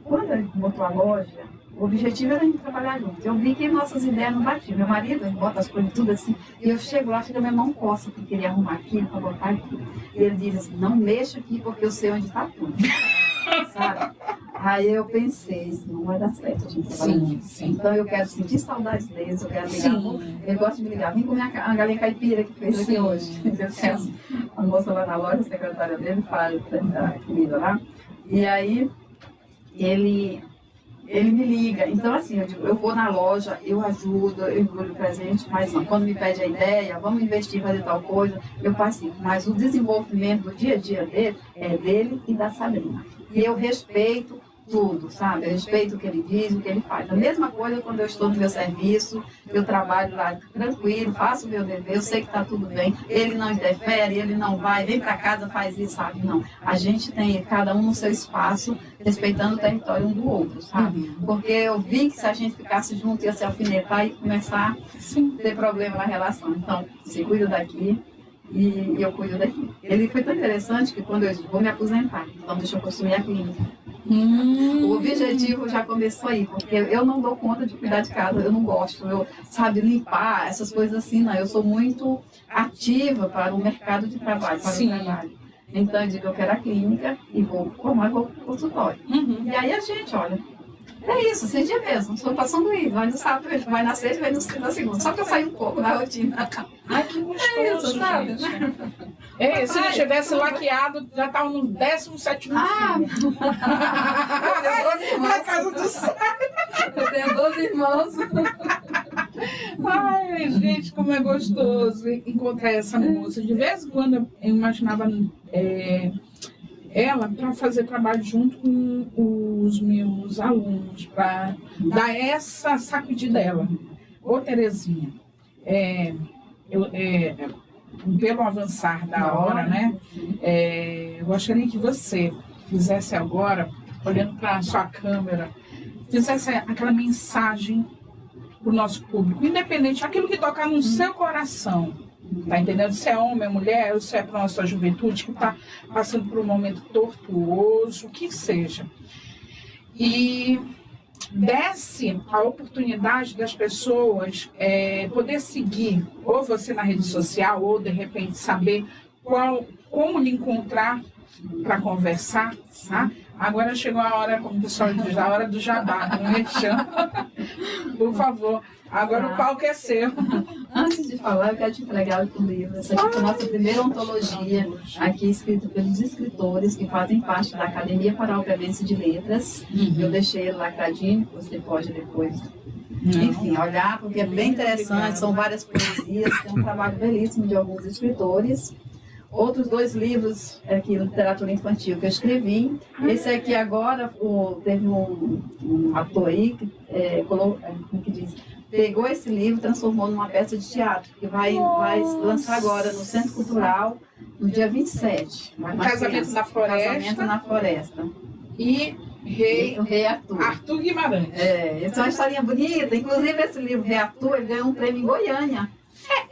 quando ele botou a loja, o objetivo era a gente trabalhar juntos. Eu vi que nossas ideias não batiam. Meu marido bota as coisas tudo assim. E eu chego lá, chega minha mão coça que queria arrumar aquilo para botar aqui. E ele diz assim, não mexa aqui porque eu sei onde está tudo. Sabe? Aí eu pensei, isso não vai dar certo a gente trabalhar juntos. Então eu quero sentir saudades deles, eu quero ligar. Ele gosta de me ligar. Vem comer a galinha caipira que fez aqui hoje. A moça lá na loja, a secretária dele, faz a comida lá. E aí ele me liga. Então, assim, eu digo, eu vou na loja, eu ajudo, eu envolvo presente, mas não, quando me pede a ideia, vamos investir, fazer tal coisa, eu participo. Mas o desenvolvimento do dia a dia dele é dele e da Sabrina. E eu respeito tudo, sabe? Eu respeito o que ele diz, o que ele faz. A mesma coisa quando eu estou no meu serviço, eu trabalho lá tranquilo, faço o meu dever, eu sei que está tudo bem, ele não interfere, ele não vai, vem para casa, faz isso, sabe? Não. A gente tem cada um no seu espaço, respeitando o território um do outro, sabe? Porque eu vi que se a gente ficasse junto, ia se alfinetar e começar a ter problema na relação. Então, você cuida daqui e eu cuido daqui. Ele foi tão interessante que quando eu disse, vou me aposentar, então deixa eu construir a clínica. O objetivo já começou aí, porque eu não dou conta de cuidar de casa, eu não gosto, sabe, limpar, essas coisas assim, não. Eu sou muito ativa para o mercado de trabalho, para o trabalho. Então eu digo, eu quero a clínica e vou formar o consultório. E aí a gente, olha, é isso, esse dia mesmo, estou passando isso, vai no sábado, vai na sexta, vai na segunda, só que eu saio um pouco da rotina. Ai, que gostoso, isso, sabe? Se ele tivesse laqueado, já estava no 17º filho. Na casa do céu. Eu tenho 12 irmãos. Ai, gente, como é gostoso encontrar essa moça. De vez em quando eu imaginava ela para fazer trabalho junto com os meus alunos, para dar essa sacudida dela. Ô, Terezinha, pelo avançar da hora, né? Eu gostaria que você fizesse agora, olhando para a sua câmera, fizesse aquela mensagem para o nosso público, independente, aquilo que tocar no seu coração. Tá entendendo? Se é homem, é mulher, ou se é para a nossa juventude que está passando por um momento tortuoso, o que seja. E desse a oportunidade das pessoas poder seguir, ou você na rede social, ou de repente saber como lhe encontrar para conversar, tá? Agora chegou a hora, como o pessoal diz, a hora do jabá, não me chama. Por favor, agora o palco é seu. Antes de falar, eu quero te entregar o livro. Essa aqui foi a nossa primeira ontologia, aqui escrito pelos escritores que fazem parte da Academia Paranaense de Letras. Eu deixei ele lacradinho, você pode depois, enfim, olhar, porque é bem interessante, são várias poesias, tem um trabalho belíssimo de alguns escritores. Outros 2 livros aqui, literatura infantil, que eu escrevi. Esse aqui agora, teve um ator aí que, como que diz, pegou esse livro e transformou numa peça de teatro, que vai lançar agora no Centro Cultural, no dia 27. Casamento na Floresta. Casamento na Floresta. E o Rei Arthur. Arthur Guimarães. Essa é uma historinha bonita. Inclusive, esse livro, Rei Arthur, ele ganhou um prêmio em Goiânia.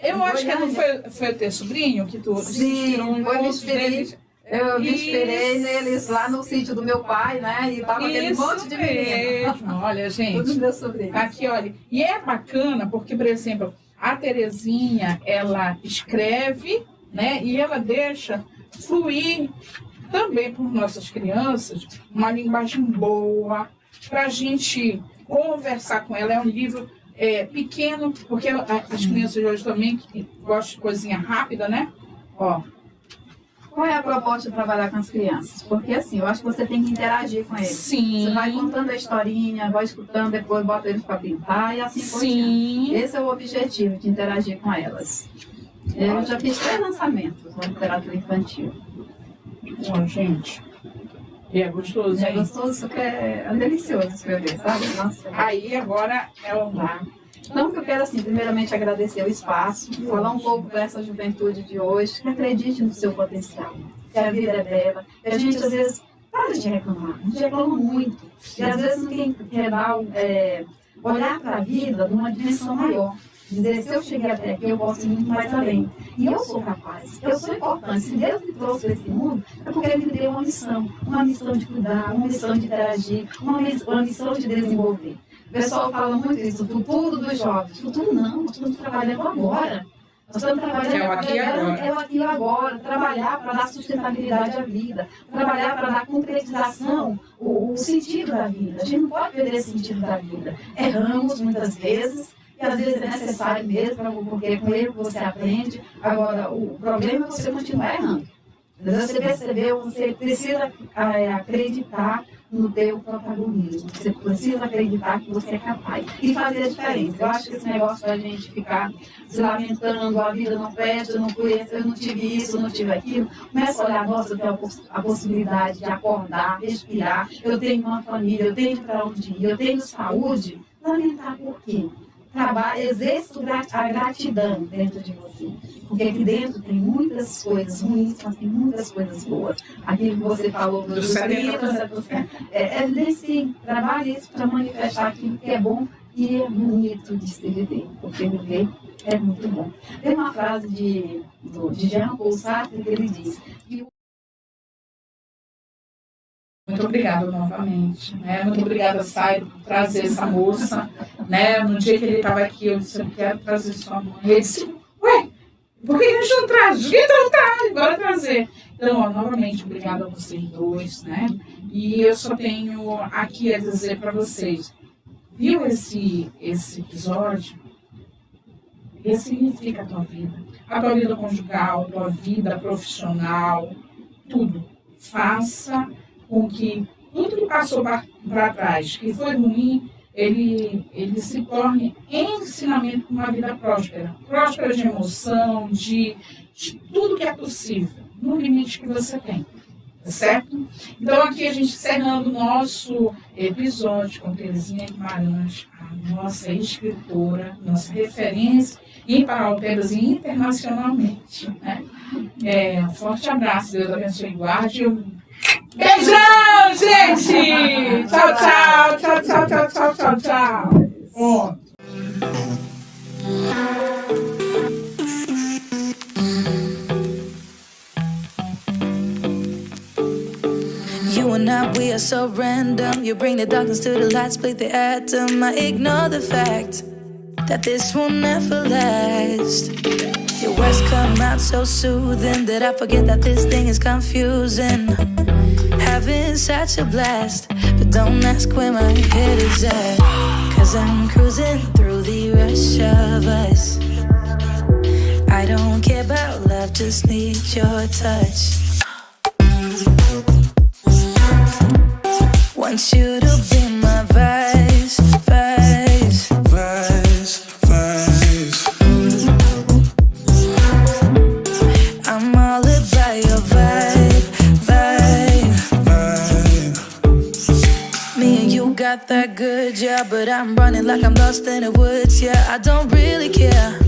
Eu acho que não foi o teu sobrinho que tu inspirou em outros deles. Eu me inspirei neles lá no sítio do meu pai, né? E tava aquele monte de meninos. Olha, gente. Todos meus sobrinhos. Aqui, olha. E é bacana porque, por exemplo, a Terezinha, ela escreve, né? E ela deixa fluir também para nossas crianças uma linguagem boa, para a gente conversar com ela. É um livro pequeno, porque as crianças de hoje também que gostam de coisinha rápida, né? Ó. Qual é a proposta de trabalhar com as crianças? Porque assim, eu acho que você tem que interagir com eles. Sim. Você vai contando a historinha, vai escutando, depois bota eles para pintar e assim por diante. Esse é o objetivo, de interagir com elas. Eu já fiz 3 lançamentos na literatura infantil. Bom, gente. E é gostoso, hein? É gostoso, porque é delicioso escrever, sabe? Nossa. Aí agora é o mar. Então, que eu quero, assim, primeiramente agradecer o espaço, falar um pouco para essa juventude de hoje, que acredite no seu potencial, que a vida é bela, que a gente, às vezes, para de reclamar, a gente reclama muito, e às vezes não quer dar, olhar para a vida numa dimensão maior. Dizer, se eu cheguei até aqui, eu posso ir muito mais além. E eu sou capaz, eu sou importante. Se Deus me trouxe para esse mundo, é porque Ele me deu uma missão de cuidar, uma missão de interagir, uma missão de desenvolver. O pessoal fala muito isso, o futuro dos jovens. Futuro não, nós estamos trabalhando agora. Nós estamos trabalhando é o aqui e agora. Trabalhar para dar sustentabilidade à vida, trabalhar para dar concretização, o sentido da vida. A gente não pode perder esse sentido da vida. Erramos muitas vezes, e às vezes é necessário mesmo, porque é com erro que você aprende. Agora, o problema é você continuar errando. Você percebeu, você precisa acreditar no teu protagonismo. Você precisa acreditar que você é capaz e fazer a diferença. Eu acho que esse negócio da gente ficar se lamentando, a vida não presta, eu não fui, eu não tive isso, eu não tive aquilo. Começa a olhar, nossa, eu tenho a possibilidade de acordar, respirar, eu tenho uma família, eu tenho para onde ir, eu tenho saúde. Lamentar por quê? Exerça a gratidão dentro de você. Porque aqui dentro tem muitas coisas ruins, mas tem muitas coisas boas. Aquilo que você falou dos 30%. Sim, trabalhe isso para manifestar aquilo que é bom e é bonito de se viver. Porque viver é muito bom. Tem uma frase de Jean-Paul Sartre que ele diz que muito obrigada novamente, né? Muito obrigada, Sai, por trazer essa moça, né? No dia que ele estava aqui, eu disse, eu quero trazer sua mãe. Ele disse, ué, por que a gente não traz? A gente não traz, bora trazer. Então, ó, novamente, obrigada a vocês dois, né? E eu só tenho aqui a dizer para vocês, viu esse episódio? Ressignifica a tua vida conjugal, a tua vida profissional, tudo. Faça com que tudo que passou para trás, que foi ruim, ele se torne ensinamento para uma vida próspera. Próspera de emoção, de tudo que é possível, no limite que você tem. Tá certo? Então, aqui a gente encerrando o nosso episódio com Terezinha Guimarães, a nossa escritora, nossa referência em Paraupebas e internacionalmente. Né? Um forte abraço, Deus abençoe e guarde. Beijão, gente! Tchau, tchau, tchau, tchau, tchau, tchau, tchau, tchau. Bom. You and I, we are so random. You bring the darkness to the light, split the atom. I ignore the fact that this will never last. Your words come out so soothing that I forget that this thing is confusing. Having such a blast, but don't ask where my head is at. Cause I'm cruising through the rush of us. I don't care about love, just need your touch. Want you to be my vice, vice, Vice, vice. I'm all about your vibe, vibe. Me and you got that good, yeah, but I'm running like I'm lost in the woods, yeah. I don't really care,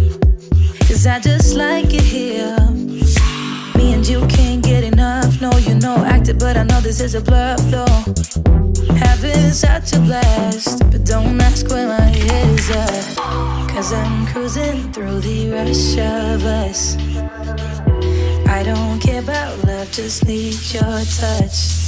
cause I just like it here. Me and you can't get enough, no, you know, acted, but I know this is a bluff, though. Having such a blast, but don't ask where my head is at. Cause I'm cruising through the rush of us. I don't care about love, just need your touch.